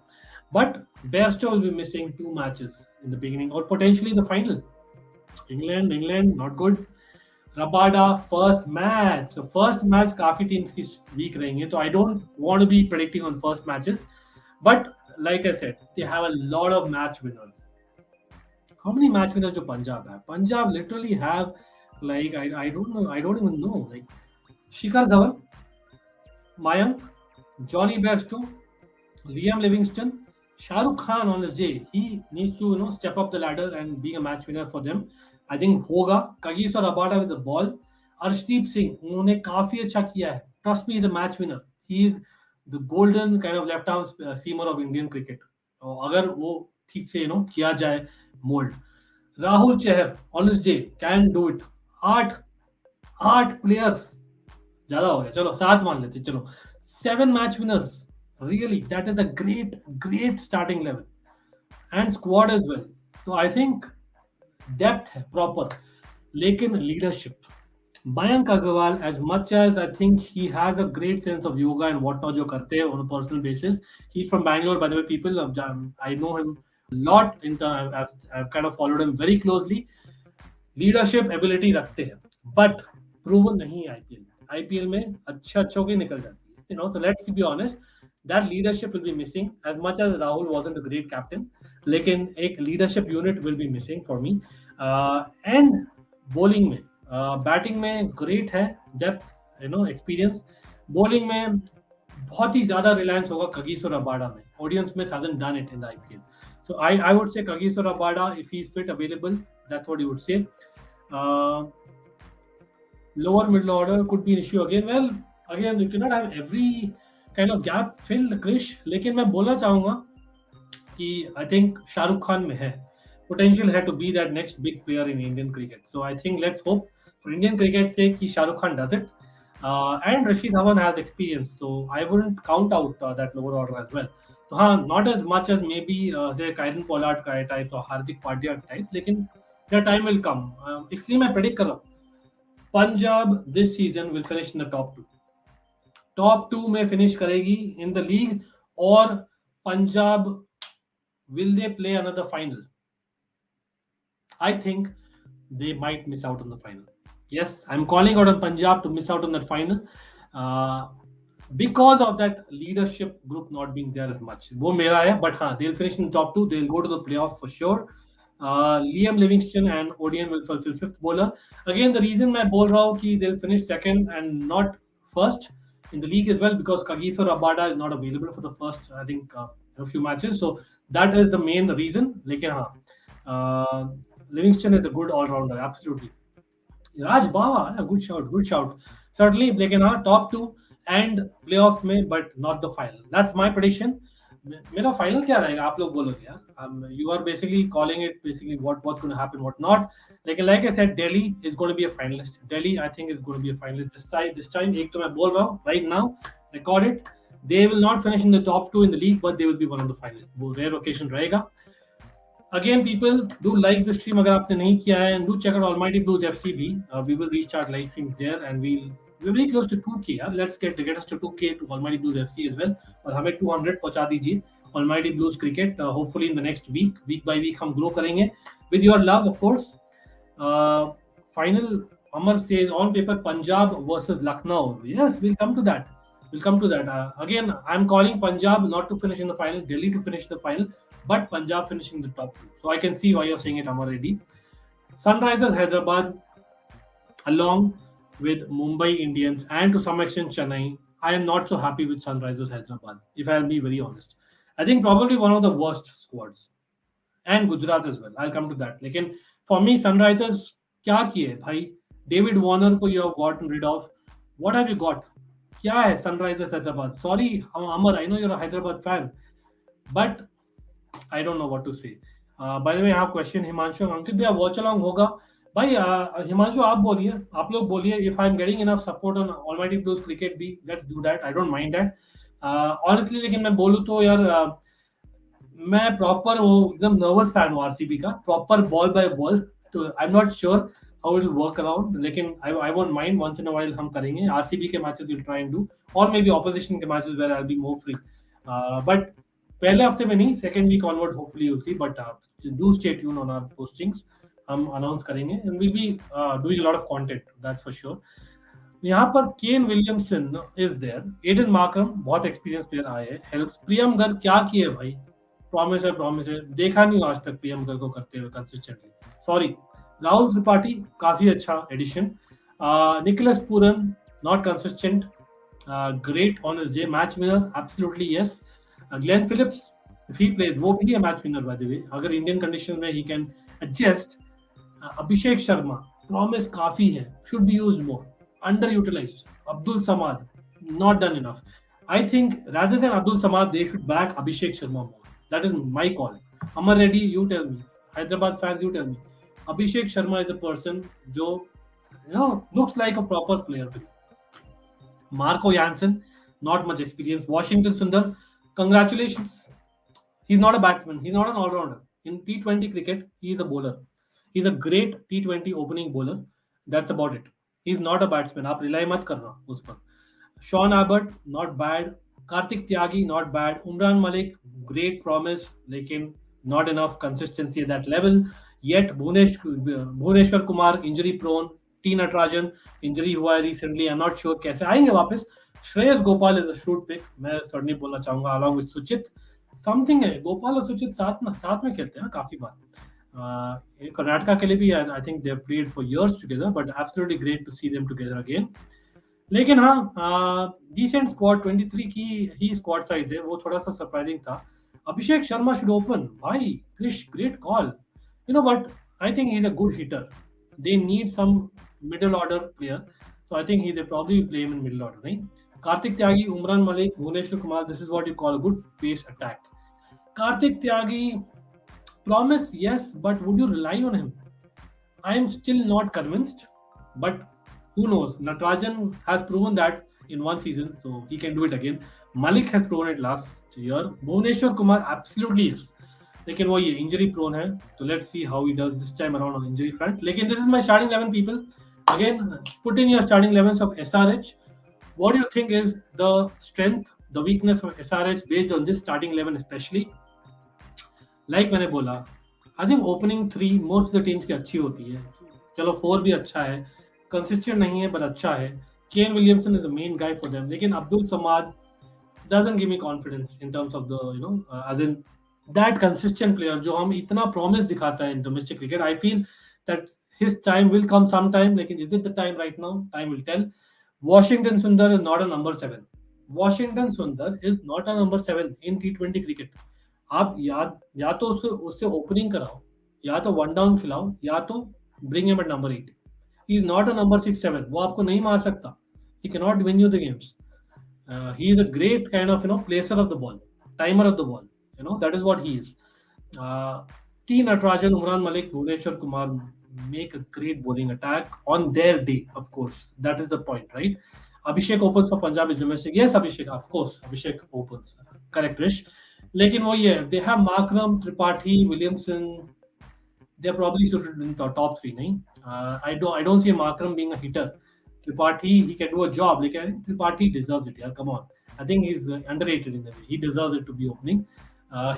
Speaker 1: But Bairstow will be missing 2 matches in the beginning or potentially the final. England, not good. Rabada, first match. So first match, काफी teams की weak रहेंगे. So I don't want to be predicting on first matches. But like I said, they have a lot of match winners. How many match winners do Punjab have? Punjab literally have I don't know. I don't even know. Like Shikhar Dhawan, Mayank, Johnny Bairstow, Liam Livingston, Shah Rukh Khan on his day. He needs to step up the ladder and being a match winner for them. I think होगा. Kagiso Rabada with the ball. Arshdeep Singh, उन्होंने काफी अच्छा किया है. Trust me, he's a match winner. He's the golden kind of left arm seamer of Indian cricket. और अगर वो ठीक से किया जाए mould, Rahul Chahar on his day can do it. आठ प्लेयर्स ज्यादा हो गया, चलो 7 मान लेते, चलो 7 match winners, really that is a great starting level and squad as well. तो आई थिंक डेप्थ है प्रॉपर, लेकिन leadership, Mayank Agarwal, as much as I think he has a great sense of yoga and whatnot जो करते हैं on a personal basis. He's from Bangalore, by the way, people. I know him a lot. I've kind of followed him very closely. Leadership ability रखते हैं, but proven नहीं है IPL. IPL में अच्छों की निकल जाती है. So let's be honest, that leadership will be missing. As much as Rahul wasn't a great captain, लेकिन एक leadership unit will be missing for me. And bowling में, बैटिंग में ग्रेट है, डेप्थ एक्सपीरियंस. बॉलिंग में बहुत ही ज्यादा रिलायंस होगा Kagiso Rabada में. Odean Smith hasn't done it in the IPL. So I would say Kagiso Rabada, if he's fit, available, that's what you would say. Lower middle order could be an issue again. Well, again, you cannot have every kind of gap filled, Krish. लेकिन मैं बोलना चाहूंगा कि I think Shahrukh Khan में है potential है to be that next big player in Indian cricket. So I think let's hope for Indian cricket sake कि Shah Rukh Khan does it. And Rashid Khan has experience, so I wouldn't count out that lower order as well. So हाँ, not as much as maybe say Kyron Pollard type or Hardik Pandya type, लेकिन their time will come. इसलिए मैं predict कर रहा हूँ Punjab this season will finish in the top 2. Top 2 में finish करेगी in the league. और Punjab, will they play another final? I think they might miss out on the final. Yes, I'm calling out on Punjab to miss out on that final because of that leadership group not being there as much. वो मेरा है, but हाँ, they'll finish in the top 2. They'll go to the playoff for sure. Liam Livingston and Odion will fulfill 5th bowler. Again, the reason मैं बोल रहा हूँ कि they'll finish second and not first in the league as well, because Kagiso Rabada is not available for the first, I think, a few matches. So that is the main reason. लेकिन हाँ, Livingston is a good all-rounder, absolutely. Raj Bawa, good shout. Certainly, लेकिन हाँ, top 2 and playoffs में, but not the final. That's my prediction. मेरा final क्या रहेगा आप लोग बोलोगे यार? You are basically calling it basically what's going to happen, what not. Like I said, Delhi is going to be a finalist. Delhi, I think, is going to be a finalist this time. एक तो मैं बोल रहा हूँ right now, record it. They will not finish in the top 2 in the league, but they will be one of the finalists. वो rare occasion रहेगा. Again, people, do like the stream अगर आपने नहीं किया है, and do check out Almighty Blues FC भी. We will restart live streams there, and we're very close to 2K. Let's get us to 2K to Almighty Blues FC as well. और हमें 200 पहुंचा दीजिए. Almighty Blues Cricket, hopefully in the next week by week हम grow करेंगे with your love, of course. Final, Amar says on paper Punjab versus Lucknow. Yes, we'll come to that. Again, I'm calling Punjab not to finish in the final, Delhi to finish the final, but Punjab finishing the top 2. So I can see why you're saying it, Amar Reddy. Sunrisers Hyderabad along with Mumbai Indians and to some extent Chennai. I am not so happy with Sunrisers Hyderabad, if I'll be very honest. I think probably one of the worst squads. And Gujarat as well. I'll come to that. लेकिन for me, Sunrisers क्या किए भाई? David Warner को you have gotten rid of. What have you got? क्या है Sunrisers Hyderabad? Sorry, Amar, I know you're a Hyderabad fan, but I don't know what to say. By the way, I have a question. Himanshu and Ankit, भैया watch along होगा? भाई हिमांशु आप बोलिए, आप लोग बोलिए. If I'm getting enough support on Almighty Blues Cricket B, let's do that. I don't mind that. Honestly, लेकिन मैं बोलूँ तो यार मैं प्रॉपर वो एकदम नर्वस फैन हूँ आरसीबी का, प्रॉपर बॉल बाय बॉल. तो I am not sure how it will work around, लेकिन I won't mind. Once in a while हम करेंगे आरसीबी के matches, will try and do, और मे बी ऑपोजिशन के matches where I will be more free. But पहले हफ्ते में नहीं, second week onward hopefully you see. But do stay tune on our postings, हम अनाउंस करेंगे and will be doing a lot of content, that's for sure. यहाँ पर Kane Williamson is there, Aiden Markram बहुत experience player आए हैं, helps. प्रियम गर्ग क्या किए भाई? प्रॉमिस है, देखा नहीं आज तक प्रियम गर्ग को करते हुए कंसिस्टेंटली. सॉरी. राहुल त्रिपाठी काफी अच्छा addition. Nicholas Pooran not consistent, great on his day, match winner absolutely yes. Glenn Phillips if he plays, वो भी है match winner by the way, अगर इंडियन कंडीशन में he can adjust. Abhishek Sharma promise काफी है, should be used more, under utilised. Abdul Samad not done enough. I think rather than Abdul Samad, they should back Abhishek Sharma more. That is my call. Amar Reddy, you tell me. Hyderabad fans, you tell me. Abhishek Sharma is a person जो looks like a proper player to me. Marco Jansen, not much experience. Washington Sundar, congratulations. He's not a batsman. He's not an all-rounder. In T20 cricket, he is a bowler. He's a great T20 opening bowler. That's about it. He's not a batsman. आप rely मत करना उस पर. Sean Abbott, not bad. Kartik Tyagi, not bad. Umran Malik, great promise, लेकिन not enough consistency at that level. Yet Bhuneshwar Kumar, injury prone. T Natarajan, injury हुआ है recently. I'm not sure कैसे आएंगे वापस. Shreyas Gopal is a shrewd pick. मैं certainly बोलना चाहूंगा along with Suchit. Something है, गोपाल और सुचित साथ में खेलते हैं काफी बार. कर्नाटका के लिए भी I think they have played for years together, but absolutely great to see them together again. लेकिन हाँ, डिसेंट स्क्वाड 23 की ही स्क्वाड साइज है, वो थोड़ा सा सरप्राइजिंग था. Abhishek Sharma should open. भाई Krish, great call. But I think he is a good hitter. They need some middle order player, so I think they probably play him in middle order, right? Kartik Tyagi, Umran Malik, Bhuneshwar Kumar, this is what you call a good pace attack. Kartik Tyagi, promise, yes, but would you rely on him? I am still not convinced, but who knows? Natarajan has proven that in one season, so he can do it again. Malik has proven it last year. Bhuneshwar Kumar, absolutely yes. लेकिन वो ये injury prone है, तो let's see how he does this time around on injury front. लेकिन this is my starting 11 people. Again, put in your starting 11s of SRH. What do you think is the strength, the weakness of SRH based on this starting 11 especially? Like मैंने बोला, I think opening 3 most of the teams की अच्छी होती है. चलो 4 भी अच्छा है, consistent नहीं है but अच्छा है. Kane Williamson is the main guy for them. लेकिन Abdul Samad doesn't give me confidence in terms of the as in that consistent player जो हम इतना promise दिखाता है in domestic cricket. I feel that his time will come sometime. Like, is it the time right now? Time will tell. Washington Sundar is not a number 7. Washington Sundar is not a number 7 in T20 cricket. आप या तो उससे opening कराओ, या तो one down खिलाओ, या तो bring him at number 8. He is not a number 6-7. वो आपको नहीं मार सकता. ही can not win you the games. He is a great kind of प्लेसर of the ball, timer of the ball. That is what he is. T Natarajan, Umran Malik, Bhuneshwar Kumar make a great bowling attack on their day, of course. That is the point, right? Abhishek opens for Punjab is domestic. Yes, Abhishek, of course. Abhishek opens. Correct, Rish. Lekin wo ye, they have Markram, Tripathi, Williamson. They're probably suited in the top 3, nahin? I don't see Markram being a hitter. Tripathi, he can do a job. Like, I think Tripathi deserves it, yeah. Come on. I think he's underrated in the way. He deserves it to be opening.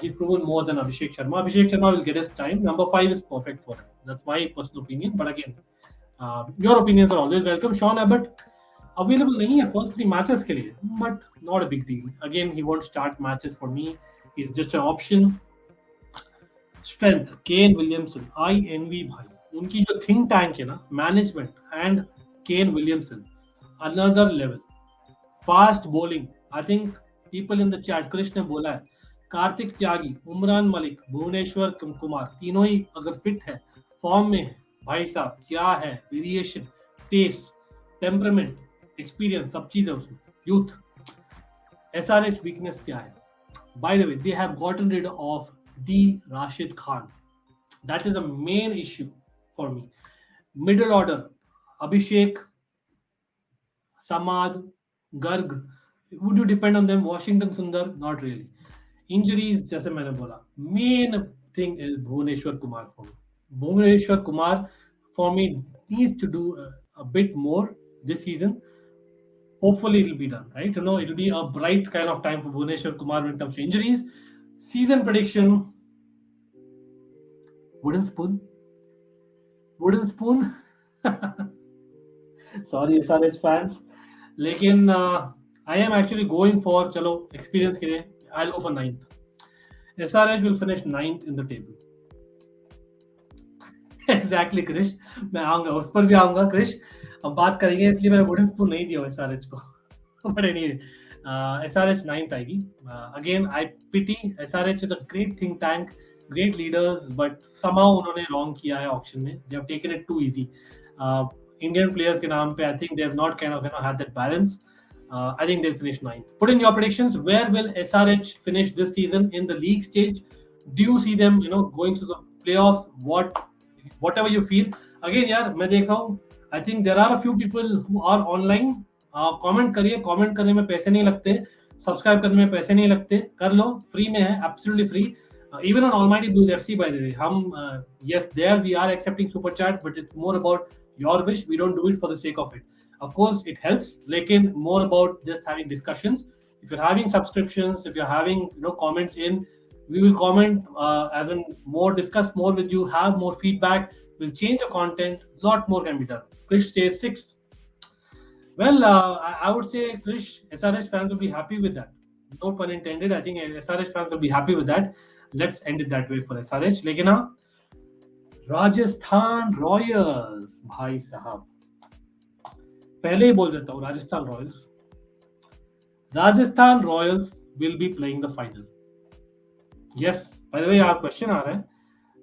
Speaker 1: He's proven more than Abhishek Sharma. Abhishek Sharma will get his time. Number 5 is perfect for him. That's my personal opinion. But again, your opinions are always welcome. Sean Abbott available nahi hai first 3 matches ke liye, but not a big deal. Again, he won't start matches for me. He's just an option. Strength, Kane Williamson. I envy bhai. उनकी जो think tank है ना, management and Kane Williamson, another level. Fast bowling. I think people in the chat, Krish ने बोला है, कार्तिक त्यागी, उमरान मलिक, भुवनेश्वर कुमार, तीनों ही अगर fit है, फॉर्म में है, भाई साहब क्या है, वेरिएशन, टेस्ट, टेम्परामेंट, एक्सपीरियंस, सब चीज है उसमें. यूथ. एसआरएच वीकनेस क्या है? By the way, they have gotten rid of the Rashid Khan. That is the main issue for me. Middle order, Abhishek, Samad, Garg, would you depend on them? Washington Sundar, not really. Injuries, जैसे मैंने बोला, main thing is Bhuneshwar Kumar for me. Bhuneshwar Kumar for me needs to do a bit more this season. Hopefully it will be done, right? It will be a bright kind of time for Bhuneshwar Kumar when it comes to injuries. Season prediction, wooden spoon. Sorry SRH fans, लेकिन I am actually going for, चलो experience के लिए I'll go for 9th. SRH will finish 9th in the table. Exactly, Krish. मैं आऊंगा, उस पर भी आऊंगा Krish. अब बात करेंगे, इसलिए मैंने वुडन स्पून नहीं दिया SRH को. But anyway, SRH 9th आएगी. Again, I pity SRH is a great think tank, great leaders, but somehow उन्होंने wrong किया है auction में. They have taken it too easy. Indian players के नाम पे I think they have not kind of had that balance. I think they'll finish 9th. Put in your predictions. Where will SRH finish this season in the league stage? Do you see them, going to the playoffs? Whatever you feel. Again, यार मैं देख रहा हूँ. I think there are a few people who are online. Comment करिए. Comment करने में पैसे नहीं लगते. Subscribe करने में पैसे नहीं लगते. कर लो. Free में है. Absolutely free. Even on Almighty Blues FC, by the way, yes, there we are accepting super chat, but it's more about your wish. We don't do it for the sake of it. Of course, it helps. Lekin more about just having discussions. If you're having subscriptions, if you're having comments in, we will comment as in more, discuss more with you, have more feedback. We'll change the content. Lot more can be done. Krish says 6th. Well, I would say Krish, SRH fans will be happy with that. No pun intended. I think SRH fans will be happy with that. Let's end it that way for SRH. लेकिन हाँ, Rajasthan Royals भाई साहब, पहले ही बोल देता हूँ, Rajasthan Royals will be playing the final. Yes, by the way, यहाँ question आ रहा है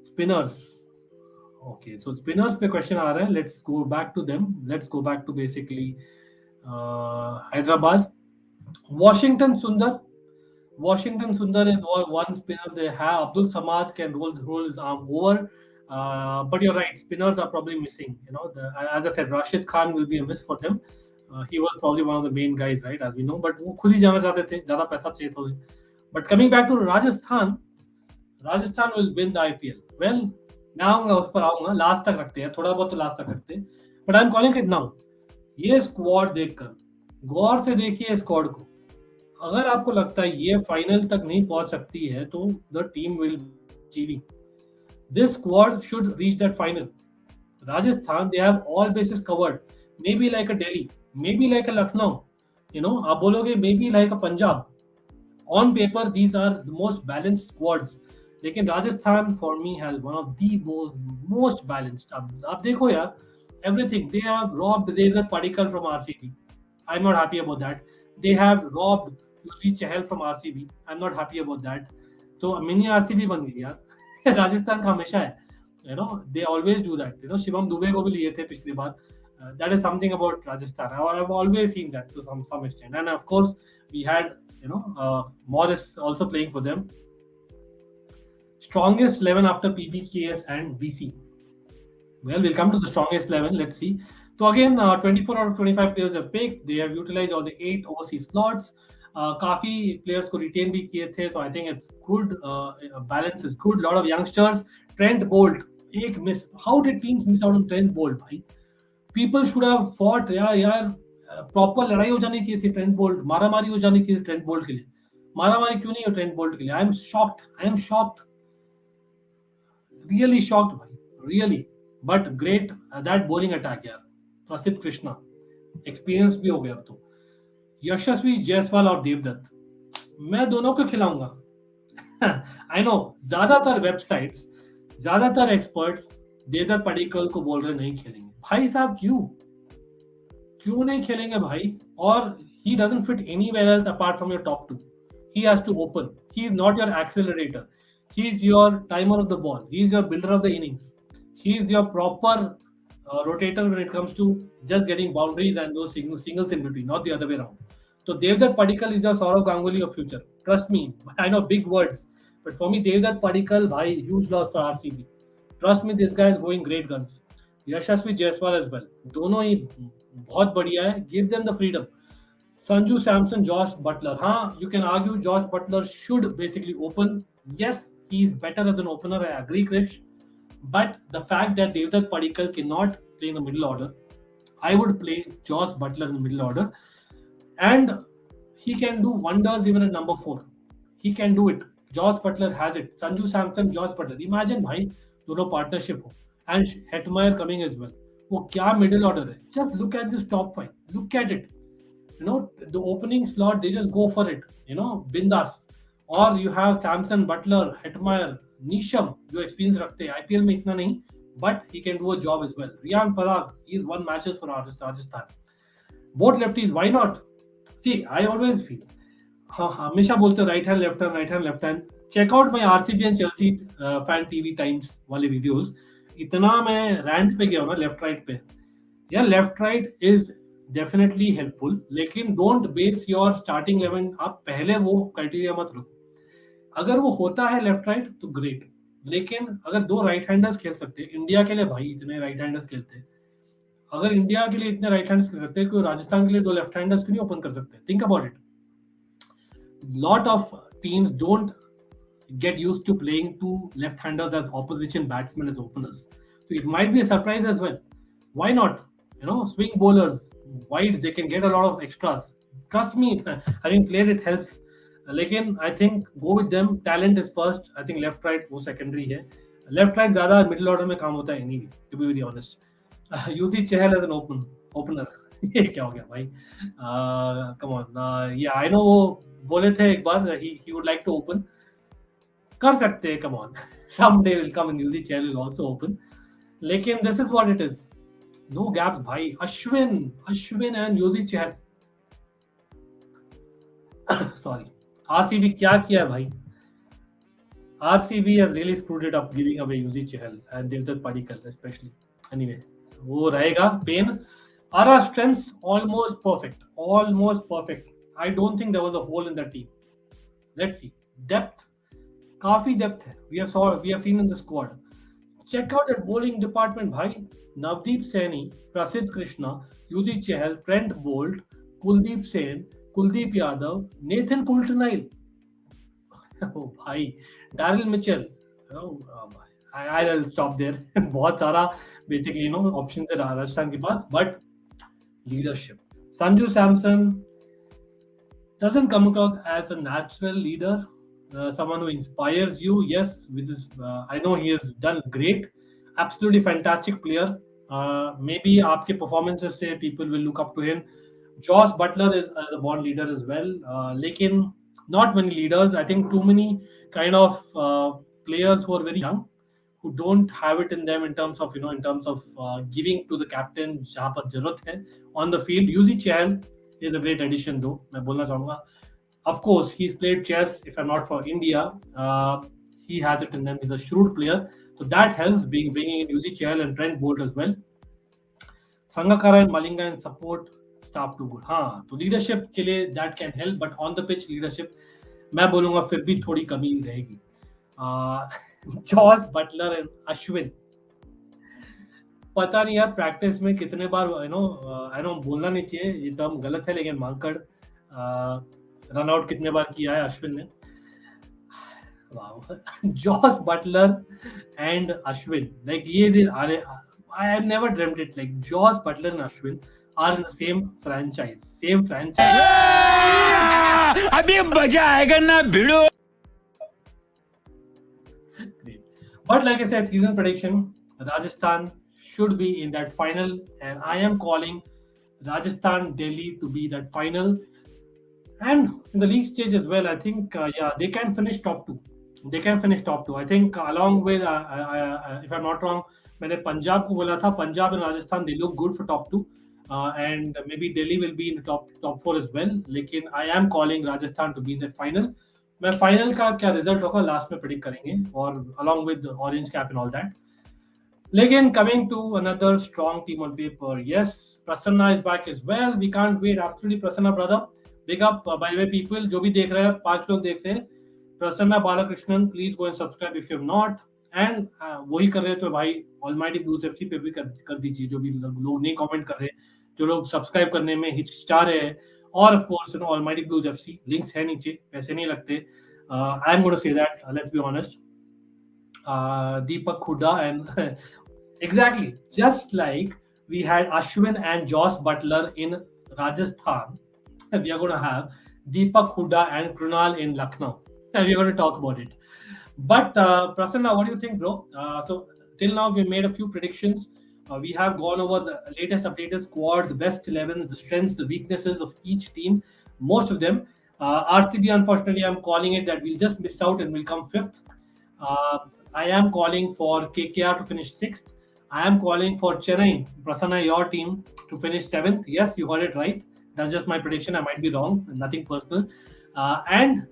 Speaker 1: स्पिनर्स. Okay, so spinners पे क्वेश्चन आ रहा है. Let's go back to them. Let's go back to basically Hyderabad. Washington Sundar is one spinner they have. Abdul Samad can roll his arm over. But you're right, spinners are probably missing. As I said, Rashid Khan will be a miss for them. He was probably one of the main guys, right, as we know. But वो खुद ही जाना चाहते थे, ज़्यादा पैसा चाहिए था. But coming back to Rajasthan will win the IPL. Well, मैं आऊँगा, उस पर आऊँगा. लास्ट तक रखते हैं, थोड़ा बहुत तो लास्ट तक रखते हैं. But I'm calling it now. ये स्क्वाड देखकर गौर से देखिए स्क्वाड को. अगर आपको लगता है ये फाइनल तक नहीं पहुंच सकती है, तो the team will achieving. This squad should reach that final. Rajasthan, they have all basis covered. Maybe like a Delhi, maybe like a Lucknow, आप बोलोगे maybe like a Punjab. On paper these are the most balanced squads. लेकिन Rajasthan for me has one of the most balanced. अब देखो यार, everything they have robbed Devdutt Padikkal from RCB. I'm not happy about that. They have robbed Yuzveନ୍ଦ୍र Chahal from RCB. I'm not happy about that. So mini RCB बन गई यार. राजस्थान का हमेशा है. They always do that. Shivam Dubey को भी लिए थे पिछली बार. That is something about Rajasthan. I've always seen that to some extent. And of course, we had Morris also playing for them. Strongest 11 after PBKS and BC. Well, we'll come to the strongest 11. Let's see. So again, 24 out of 25 players have picked. They have utilized all the 8 overseas slots. काफी players को retain भी किए थे. So I think it's good. Balance is good. Lot of youngsters. Trent Bolt, एक miss. How did teams miss out on Trent Bolt, भाई? People should have fought. यार proper लड़ाई हो जानी चाहिए थी Trent Bolt. मारामारी हो जानी चाहिए Trent Bolt के लिए. मारामारी क्यों नहीं हो Trent Bolt के लिए? I am shocked. Really shocked, भाई. Really. But great that bowling attack यार. प्रसिद्ध कृष्णा एक्सपीरियंस भी हो गया अब तो. यशस्वी जायसवाल और देवदत्त, मैं दोनों को खिलाऊंगा. आई नो ज्यादातर वेबसाइट्स, ज्यादातर एक्सपर्ट्स देवदत्त पडिक्कल को बोल रहे नहीं खेलेंगे. भाई साहब क्यों नहीं खेलेंगे भाई? और he doesn't fit anywhere else apart from your top 2. He has to open. He is not your accelerator. He is your timer of the ball. He is your builder of the innings. He is your proper rotator when it comes to just getting boundaries and those singles in between, not the other way around. So Devdutt Padikkal is your Saurav Ganguly of future. Trust me, I know big words, but for me Devdutt Padikkal, bhai, huge loss for RCB. Trust me, this guy is going great guns. Yashasvi Jaiswal as well. दोनों ही बहुत बढ़िया है. Give them the freedom. Sanju Samson, Josh Butler. You can argue Josh Butler should basically open. Yes, he is better as an opener. I agree, Krish. But the fact that Devdutt Padikkal cannot play in the middle order, I would play Josh Butler in the middle order. And he can do wonders even at number 4. He can do it. Josh Butler has it. Sanju Samson, Josh Butler. Imagine भाई दोनों partnership हो. And Hetmeyer coming as well. वो क्या middle order है? Just look at this top 5. Look at it. The opening slot, they just go for it. Bindas. Or you have Samson, Butler, Hetmeyer, Nisham, जो experience रखते हैं. IPL में इतना नहीं, but he can do a job as well. Riyan Parag, he's won matches for Rajasthan. Both lefties, why not? See, I always feel, हमेशा बोलते right hand, left hand. Check out my RCBian Chelsea Fan TV Times वाले videos. इतना मैं rant पे गया हूँ ना left right पे. Yeah, left right is definitely helpful, लेकिन डोंट बेस योर स्टार्टिंग 11 आप पहले वो क्राइटेरिया मत रखो। अगर वो होता है लेफ्ट राइट तो ग्रेट, लेकिन अगर दो राइट हैंडर्स खेल सकते हैं इंडिया के लिए, भाई इतने राइट हैंडर्स खेलते हैं, अगर इंडिया के लिए इतने राइट हैंडर्स खेल सकते हैं, कोई राजस्थान के लिए दो लेफ्ट हैंडर्स क्यों नहीं ओपन कर सकते? Think about it. Lot of teams don't get used to playing two left-handers as opposition batsmen as openers. So it might be a surprise as well. Why not? Swing bowlers, wides, they can get a lot of extras. Trust me, having played it helps. लेकिन I think go with them. Talent is first. I think left right वो secondary है. Left right ज़्यादा middle order में काम होता है नहीं, to be very honest. UC Chahal as an opener. ये क्या हो गया भाई? Come on. Yeah, I know वो बोले थे एक बार he would like to open. कर सकते हैं, come on. Someday will come and UC Chahal will also open. लेकिन this is what it is. No gaps भाई. Ashwin and UC Chahal. Sorry. RCB क्या किया भाई? RCB has really screwed it up giving away Yuzi Chahal and Devdutt Padikkal especially. Anyway, वो रहेगा pain. Our strengths almost perfect. I don't think there was a hole in that team. Let's see. Depth, काफी depth है. We have seen in the squad. Check out that bowling department भाई. Navdeep Saini, Prasidh Krishna, Yuzi Chahal, Trent Bolt, Kuldeep Sen, Kuldeep Yadav, Nathan Coulter-Nile. Oh भाई, Daryl Mitchell. I'll stop there. बहुत सारा basically options है राजस्थान के पास, but leadership. Sanju Samson doesn't come across as a natural leader, someone who inspires you. Yes, with his, I know he has done great, absolutely fantastic player. Maybe आपके performances से people will look up to him. Josh Butler is a born leader as well, लेकिन not many leaders. I think too many kind of players who are very young, who don't have it in them in terms of giving to the captain जहाँ पर जरूरत है on the field. Yuzi Chahal is a great addition though. मैं बोलना चाहूँगा. Of course, he's played chess. If I'm not for India, he has it in them. He's a shrewd player, so that helps. Bringing in Yuzi Chahal and Trent Bolt as well. Sangakkara and Malinga and support staff too good. हाँ, तो leadership के लिए that can help, but on the pitch leadership मैं बोलूँगा फिर भी थोड़ी कमी रहेगी. जॉस बटलर एंड अश्विन, पता नहीं यार प्रैक्टिस में कितने बार आई नो बोलना नहीं चाहिए, ये टर्म गलत है, लेकिन मांकड़ रन आउट कितने बार किया है अश्विन ने. Jos Buttler and Ashwin, like ये I have never dreamt it, like Josh Butler and Ashwin are in the same franchise.
Speaker 3: अभी मजा आएगा ना भिड़ो.
Speaker 1: Great. But like I said, season prediction, Rajasthan should be in that final, and I am calling Rajasthan Delhi to be that final. And in the league stage as well, I think they can finish top two. I think along with if I'm not wrong, मैंने पंजाब को बोला था, Punjab and Rajasthan, they look good for top two, and maybe Delhi will be in the top four as well. लेकिन I am calling Rajasthan to be in that final. मैं final का क्या result होगा last में predict करेंगे, और along with the orange cap and all that. लेकिन coming to another strong team on paper, yes, Prasanna is back as well. We can't wait. Absolutely, Prasanna brother. Big up by the way people जो भी देख रहे हैं, 5 लोग देख रहे हैं. Prasanna Balakrishnan, please go and subscribe if you have not. And वही कर रहे हैं तो भाई ऑलमाइटी ब्लूज एफसी पे भी कर दीजिए. जो भी लोग नहीं कमेंट कर रहे, जो लोग सब्सक्राइब करने में हिचकिचा रहे हैं, और of course Almighty Blues FC links है नीचे, पैसे नहीं लगते. I am going to say that, let's be honest. Deepak Hooda and exactly just like we had Ashwin and Josh Butler in Rajasthan, we are going to have Deepak Huda and Krunal in Lucknow, and we are going to talk about it. But Prasanna, what do you think, bro? So till now we made a few predictions. We have gone over the latest updated squads, the best 11s, the strengths, the weaknesses of each team, most of them. RCB, unfortunately, I'm calling it that we'll just miss out and we'll come 5th. I am calling for KKR to finish 6th. I am calling for Chennai, Prasanna, your team, to finish 7th. Yes, you got it right. That's just my prediction. I might be wrong. Nothing personal. And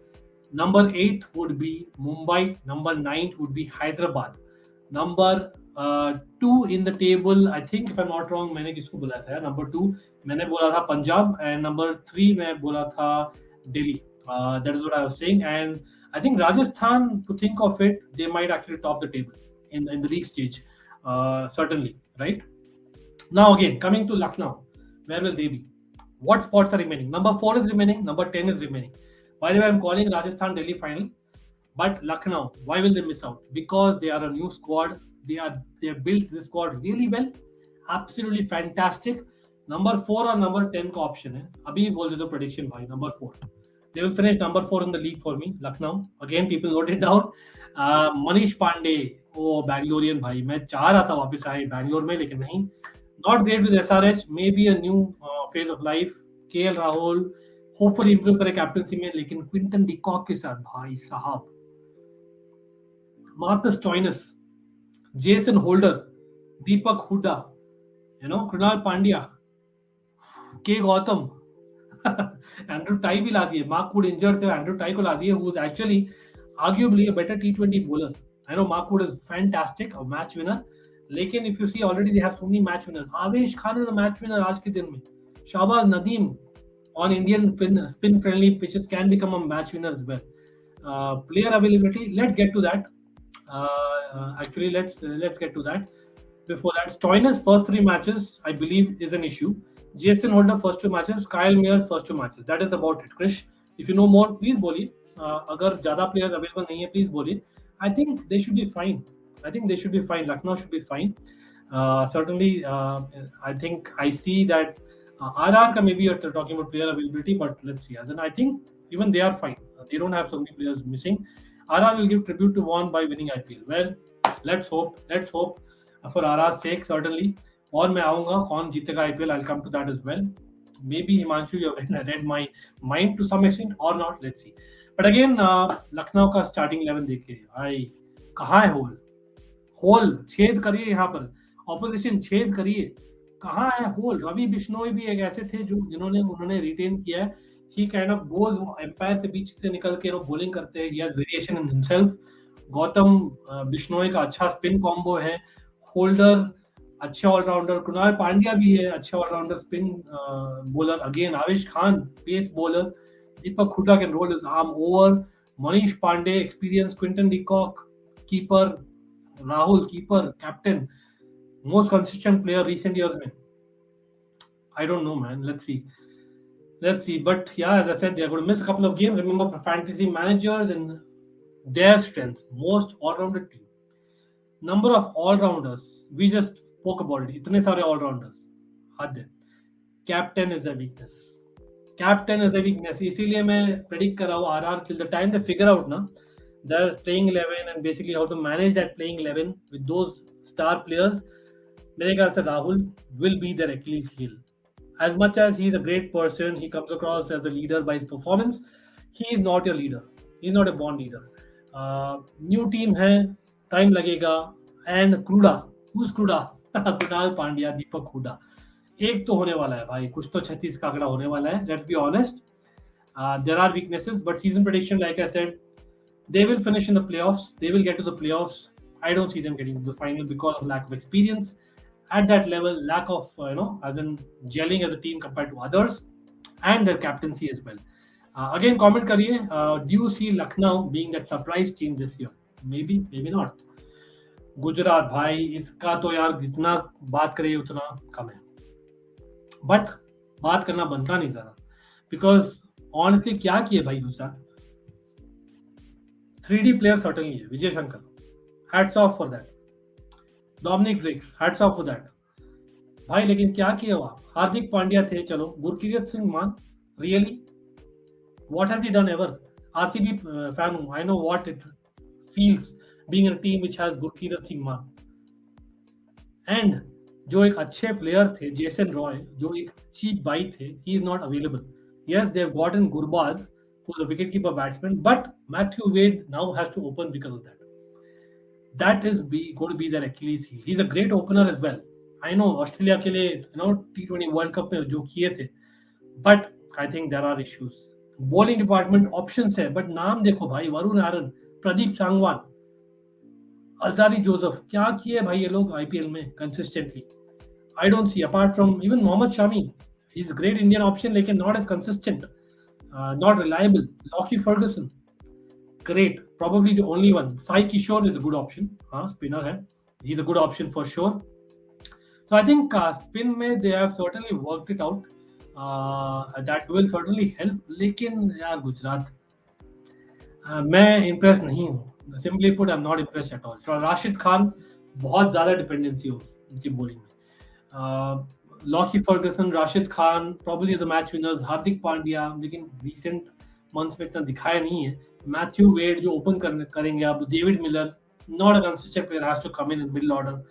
Speaker 1: number 8 would be Mumbai. Number 9 would be Hyderabad. Number 2 in the table, I think if I'm not wrong, मैंने किसको बोला था? Number 2 मैंने बोला था Punjab, and number 3 मैं बोला था Delhi. That is what I was saying, and I think Rajasthan, to think of it, they might actually top the table in the league stage, certainly, right? Now again, coming to Lucknow, where will they be? What spots are remaining? Number 4 is remaining, number 10 is remaining. By the way, I'm calling Rajasthan Delhi final. But Lucknow, why will they miss out? Because they are a new squad. They have built this squad really well. Absolutely fantastic. Number 4 or number 10 का option है. अभी बोल दे दो prediction भाई. Number 4. They will finish number 4 in the league for me. Lucknow. Again, people note it down. Manish Pandey. Oh, Bangalorean भाई. मैं चाह रहा था वापस आए बैंगलोर में, लेकिन नहीं. Not great with SRH. Maybe a new phase of life. KL Rahul. Hopefully improve करे captaincy में, लेकिन Quinton de Kock के साथ भाई साहब. Marcus Stoinis, Jason Holder, Deepak Hooda, Krunal Pandya, K. Gautam, Andrew Tai भी ला दिए. Mark Wood injured थे, Andrew Tai को ला दिए, who is actually arguably a better T20 bowler. I know Mark Wood is fantastic, a match winner. लेकिन if you see already they have so many match winners. Avesh Khan is a match winner आज के दिन में. Shahbaz Nadeem on Indian spin friendly pitches can become a match winner as well. Player availability, let's get to that. Actually, let's get to that. Before that, Stoinis first 3 matches, I believe, is an issue. Jason Holder first 2 matches, Kyle Muir first 2 matches. That is about it. Krish, if you know more, please बोलिए. अगर ज़्यादा players available नहीं है, please बोलिए. I think they should be fine. Lucknow should be fine. Certainly, I think I see that RR ka maybe you're talking about player availability, but let's see. As in, I think even they are fine. They don't have so many players missing. RR will give tribute to Vaughan by winning IPL. Well, let's hope for RR's sake, certainly. और मैं आऊँगा कौन जीतेगा IPL, I'll come to that as well. Maybe Himanshu, you have read my mind to some extent or not. Let's see. But again, Lucknow का starting 11 देखिए भाई, कहाँ है होल छेद करिए यहाँ पर, ऑपोजिशन छेद करिए, कहाँ है होल? रवि बिश्नोई भी एक ऐसे थे उन्होंने रिटेन किया है. He kind of goes umpire से बीच से निकल के बॉलिंग करते हैं. He has variation in himself. Gautam Bishnoi का अच्छा स्पिन कॉम्बो है. होल्डर अच्छे ऑलराउंडर. कृणाल पांड्या भी है अच्छा all rounder spin bowler. Again Avesh Khan pace bowler. Deepak Hooda can roll his arm over. Manish Pandey experience. Quinton de Kock keeper. Rahul keeper captain. Most consistent player recent years में. I don't know, man. Let's see. But yeah, as I said, they're going to miss a couple of games. Remember, for fantasy managers and their strength, most all-rounded team. Number of all-rounders. We just spoke about it. इतने सारे all-rounders. हद है. Captain is a weakness. इसीलिए मैं predict कर रहा हूँ RR till the time they figure out their playing 11 and basically how to manage that playing 11 with those star players. मेरे ख्याल से Rahul will be their Achilles heel. As much as he's a great person, he comes across as a leader by his performance. He is not your leader. He's not a born leader. New team है, time लगेगा. And Kruda, who's Kruda? Kunal Pandya, Deepak Huda. एक तो होने वाला है भाई, कुछ तो 36 का आंकड़ा होने वाला है. Let's be honest. There are weaknesses, but season prediction, like I said, they will finish in the playoffs. They will get to the playoffs. I don't see them getting to the final because of lack of experience at that level, lack of as in gelling as a team compared to others, and their captaincy as well. Again, comment kariye. Do you see Lucknow being that surprise team this year? Maybe not. Gujarat भाई, इसका तो यार जितना बात करिए उतना कम है, but बात करना बनता नहीं ज़्यादा, बिकॉज ऑनेस्टली क्या किए भाई गुजरात. 3D प्लेयर सर्टनली है. Vijay Shankar, hats off for that. Dominic Drakes, hats off for that भाई. लेकिन क्या किया हुआ. हार्दिक पांड्या थे, चलो. गुरकीरत सिंह मान, really what has he done ever? RCB fan हूं, I know what it feels being in a team which has Gurkeerat Singh Maan. And जो एक अच्छे प्लेयर थे, जेसन रॉय, जो एक चीप बाई थे, he is not available. Yes, they have gotten Gurbaz, who is a wicketkeeper batsman, but Matthew Wade now has to open because of that. That is going to be their Achilles heel. He's a great opener as well. I know Australia के लिए T20 world cup में जो किए थे, but I think there are issues. Bowling department options है, but नाम देखो भाई. वरुण आरन, प्रदीप सांगवान, अल्जारी जोसेफ क्या किए भाई ये लोग आईपीएल में consistently. I don't see, apart from even Mohammad Shami, he's a great Indian option, लेकिन not as consistent, not reliable. Lockie Ferguson, great, probably the only one. Sai Kishore is a good option, spinner है, he's a good option for sure. So I think spin में they have certainly worked it out. That will certainly help. लेकिन यार गुजरात, मैं impress नहीं हूँ. Simply put, I am not impress at all. Rashid Khan बहुत ज़्यादा dependency होगी उनकी बॉलिंग में. Lockie Ferguson, Rashid Khan probably the match winners. Hardik Pandya, लेकिन रिसेंट मंथ्स में इतना दिखाया नहीं है. मैथ्यू वेड जो ओपन करेंगे अब. David Miller, not a consistent player, has to come in middle order.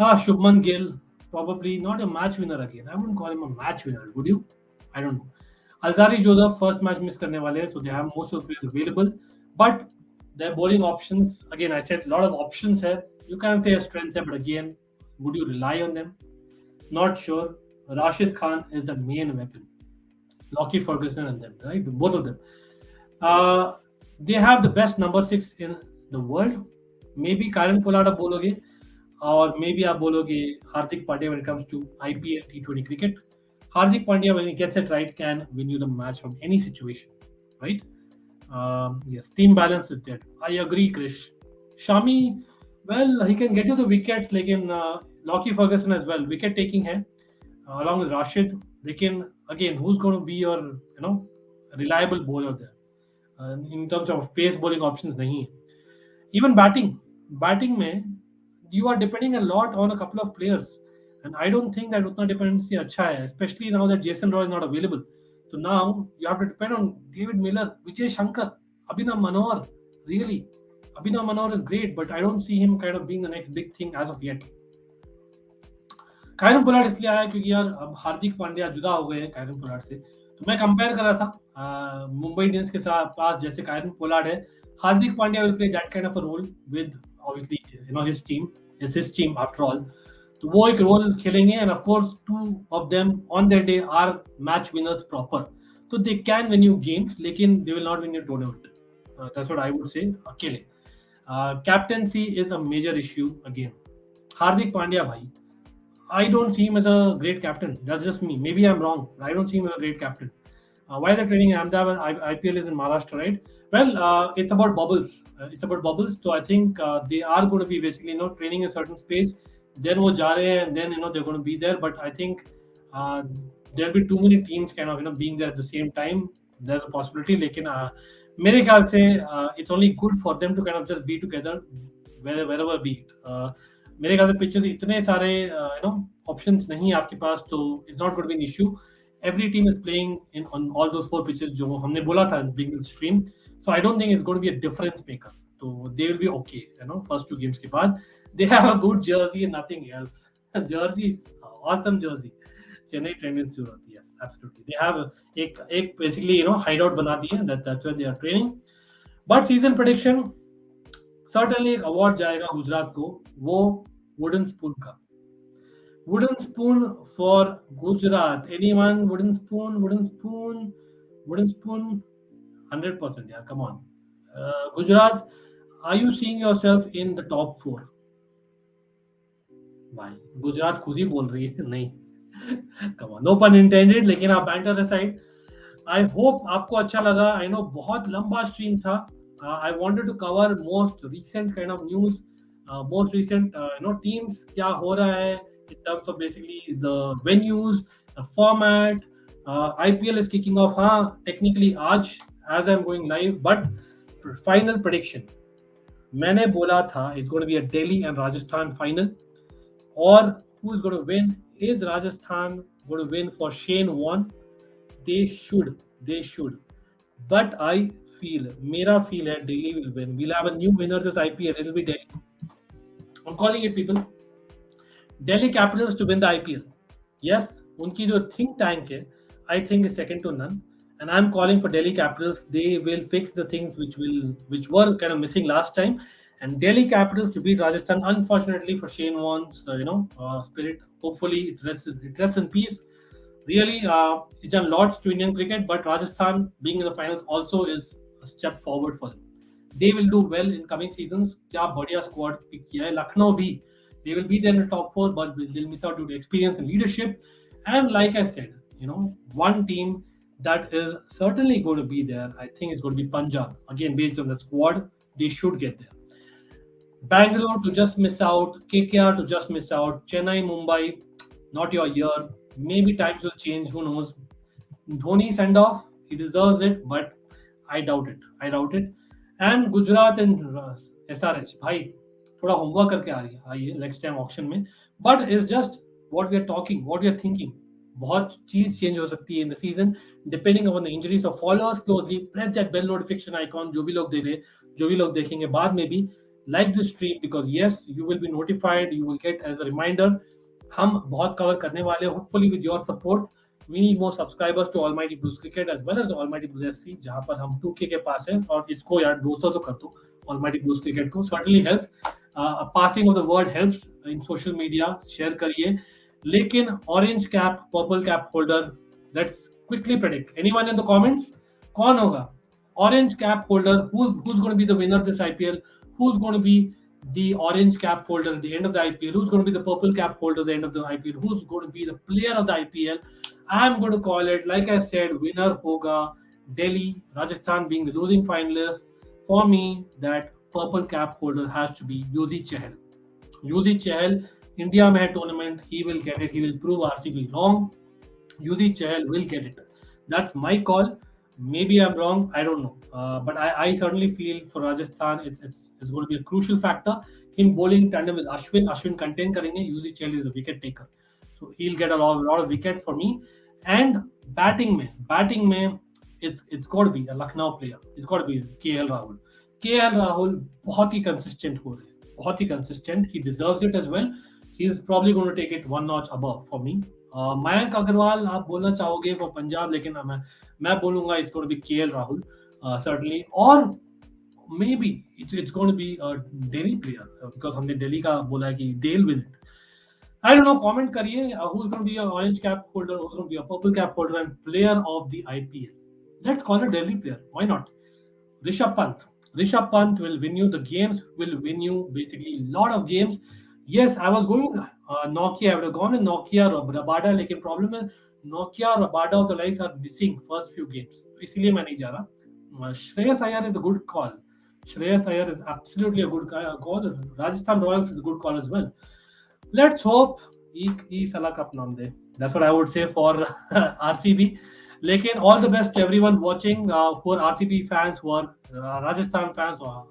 Speaker 1: हाँ, Shubman Gill, probably not a match winner again. I wouldn't call him a match winner, would you? I don't know. Alzari Joseph first match miss करने वाले हैं, so they have most of the players available. But their bowling options, again, I said a lot of options here. You can say a strength there, but again, would you rely on them? Not sure. Rashid Khan is the main weapon. Lockie Ferguson and them, right? Both of them. They have the best number 6 in the world. Maybe Karen Pollard बोलोगे, और maybe आप बोलोगे Hardik Pandya when it comes to IPL T20 cricket. Hardik Pandya, when he gets it right, can win you the match from any situation, right? Yes, team balance is there. I agree, Krish. Shami, well, he can get you the wickets, like in Lockie Ferguson as well. Wicket taking hai, along with Rashid. Lekin, again, who's going to be your, reliable bowler there? In terms of pace bowling options, nahi hai. Even batting mein, you are depending a lot on a couple of players. And I don't think that utna dependency अच्छा है, especially now that Jason Roy is not available. So now you have to depend on David Miller, Vijay Shankar, Abhinav Manohar. Really, Abhinav Manohar is great, but I don't see him kind of being the next big thing as of yet. Kieron Pollard इसलिए आया क्योंकि यार अब हार्दिक पांड्या जुदा हो गए हैं Kieron Pollard से. तो मैं कंपेयर कर रहा था मुंबई इंडियंस के साथ पास जैसे कायरन पोलार्ड है. Hardik Pandya will play that kind of a role with obviously his team. It's his team after all. तो वो एक रोल खेलेंगे, and of course two of them on that day are match winners proper. तो they can win you games, लेकिन they will not win you tournament. That's what I would say. अकेले captaincy is a major issue again. Hardik Pandya भाई, I don't see him as a great captain. That's just me. Maybe I'm wrong. I don't see him as a great captain. Why they're training in Ahmedabad? IPL is in Maharashtra, right? Well, it's about bubbles. So I think they are going to be basically training in a certain space. Then वो जा रहे हैं, and then they're going to be there. But I think there'll be too many teams kind of being there at the same time. There's a possibility. लेकिन मेरे ख्याल से it's only good for them to kind of just be together wherever be it. मेरे ख्याल से pitches इतने सारे options नहीं है आपके पास, तो it's not going to be an issue. Every team is playing in on all those 4 pitches जो हमने बोला था beginning stream. So I don't think it's going to be a difference maker. तो they will be okay first 2 games के बाद. They have a good jersey and nothing else. Jersey awesome jersey. Chennai training शुरू होती है. Absolutely they have एक basically hide out बना दिए. That's where they are training. But season prediction certainly एक award जाएगा गुजरात को, वो वुडन स्पून का. Wooden spoon for Gujarat. Anyone? Wooden spoon 100% यार, come on. Gujarat, are you seeing yourself in the top 4? भाई गुजरात खुद ही बोल रही है नहीं. Come on, no pun intended. लेकिन आप बैंटर असाइड, आई होप आपको अच्छा लगा. आई नो बहुत लंबा स्ट्रीम था. I wanted to cover most recent kind of news, most recent teams क्या हो रहा है in terms of basically the venues, the format. IPL is kicking off. हाँ, technically आज as I'm going live, but final prediction मैंने बोला था it's going to be a Delhi and Rajasthan final. Or who is going to win? Is Rajasthan going to win for Shane Warne? They should. But मेरा feel है Delhi will win. We'll have a new winner this IPL. It'll be Delhi. I'm calling it, people. Delhi Capitals to win the IPL. Yes, उनकी जो think tank है, I think is second to none. And I'm calling for Delhi Capitals. They will fix the things which were kind of missing last time. And Delhi Capitals to beat Rajasthan. Unfortunately for Shane Warne's spirit. Hopefully it rests in peace. Really, he's done lots to Indian cricket, but Rajasthan being in the finals also is a step forward for them. they will do well in coming seasons. क्या बढ़िया squad pick किया है. लखनऊ भी, they will be there in the top 4, but they'll miss out due to experience and leadership. And like I said, one team that is certainly going to be there, I think it's going to be Punjab. Again, based on the squad, they should get there. Bangalore to just miss out, KKR to just miss out, Chennai, Mumbai, not your year. Maybe times will change, who knows. Dhoni send off, he deserves it, but I doubt it. And Gujarat and SRH, भाई थोड़ा homework करके आइए next time auction में. But it's just what we are talking, what we are thinking. बहुत चीज change हो सकती है in the season depending on the injuries. So follow us closely, press that bell notification icon. जो भी लोग देख रहे, जो भी लोग देखेंगे बाद में भी, like the stream, because yes, you will be notified, you will get as a reminder. हम बहुत कवर करने वाले हैं, hopefully with your support. We need more subscribers to Almighty Blues Cricket as well as Almighty Blues FC, जहाँ पर हम 2K के पास है. और इसको यार 200 तो कर दो Almighty Blues Cricket को, certainly helps. Passing of the word helps in social media, share करिए. लेकिन orange cap, purple cap holder, let's quickly predict. Anyone in the comments? कौन होगा orange cap holder? Who's going to be the winner of this IPL? Who's going to be the orange cap holder at the end of the IPL? Who's going to be the purple cap holder at the end of the IPL? Who's going to be the player of the IPL? I'm going to call it, like I said, winner hoga Delhi, Rajasthan being the losing finalist. For me, that purple cap holder has to be Yuzi Chahal. Yuzi Chahal, India mein tournament, he will get it. He will prove RCB wrong. Yuzi Chahal will get it. That's my call. Maybe I'm wrong. I don't know. But I certainly feel for Rajasthan, it's going to be a crucial factor. In bowling tandem with Ashwin contain karenge. Yuzi Chahal is a wicket taker. So he'll get a lot of wickets for me. And batting mein, it's got to be a Lucknow player. It's got to be KL Rahul. KL Rahul बहुत ही consistent हो रहे हैं, बहुत ही consistent. He deserves it as well. He's probably going to take it one notch above for me. Mayank Agarwal आप बोलना चाहोगे for Punjab, लेकिन मैं बोलूँगा it's going to be KL Rahul certainly. और maybe it's going to be a Delhi player because हमने Delhi का बोला है कि they'll win it. I don't know, comment kariye who's going to be an orange cap holder, who's going to be a purple cap holder and player of the IPL. Let's call it Delhi player. Why not? Rishabh Pant will win you the games, will win you basically a lot of games. Yes, I was going Nokia. I would have gone in Nokia or Rabada, लेकिन problem है Nokia और Rabada of the likes are missing first few games. इसलिए मैं नहीं जा रहा. Shreyas Iyer is a good call. Shreyas Iyer is absolutely a good call. Rajasthan Royals is a good call as well. Let's hope he Salah Cup नाम दे. That's what I would say for RCB. लेकिन all the best to everyone watching who are RCB fans, who are Rajasthan fans, or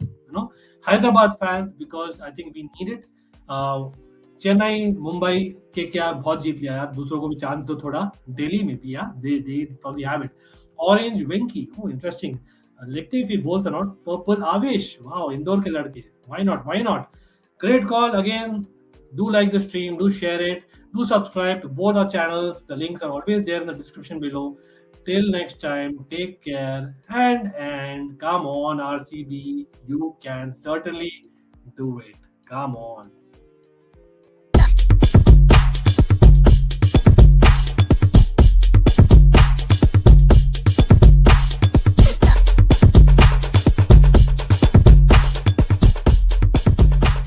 Speaker 1: Hyderabad fans, because I think we need it. Chennai, Mumbai के क्या बहुत जीत लिया यार, दूसरों को भी चांस दो थोड़ा. दिल्ली में भी यार, they probably have it. Orange Venki, oh interesting. लिखते if he bowls or not. Purple Avesh, wow, Indore के लड़के. Why not? Great call again. Do like the stream, do share it, do subscribe to both our channels. The links are always there in the description below. Till next time, take care and come on RCB, you can certainly do it. Come on.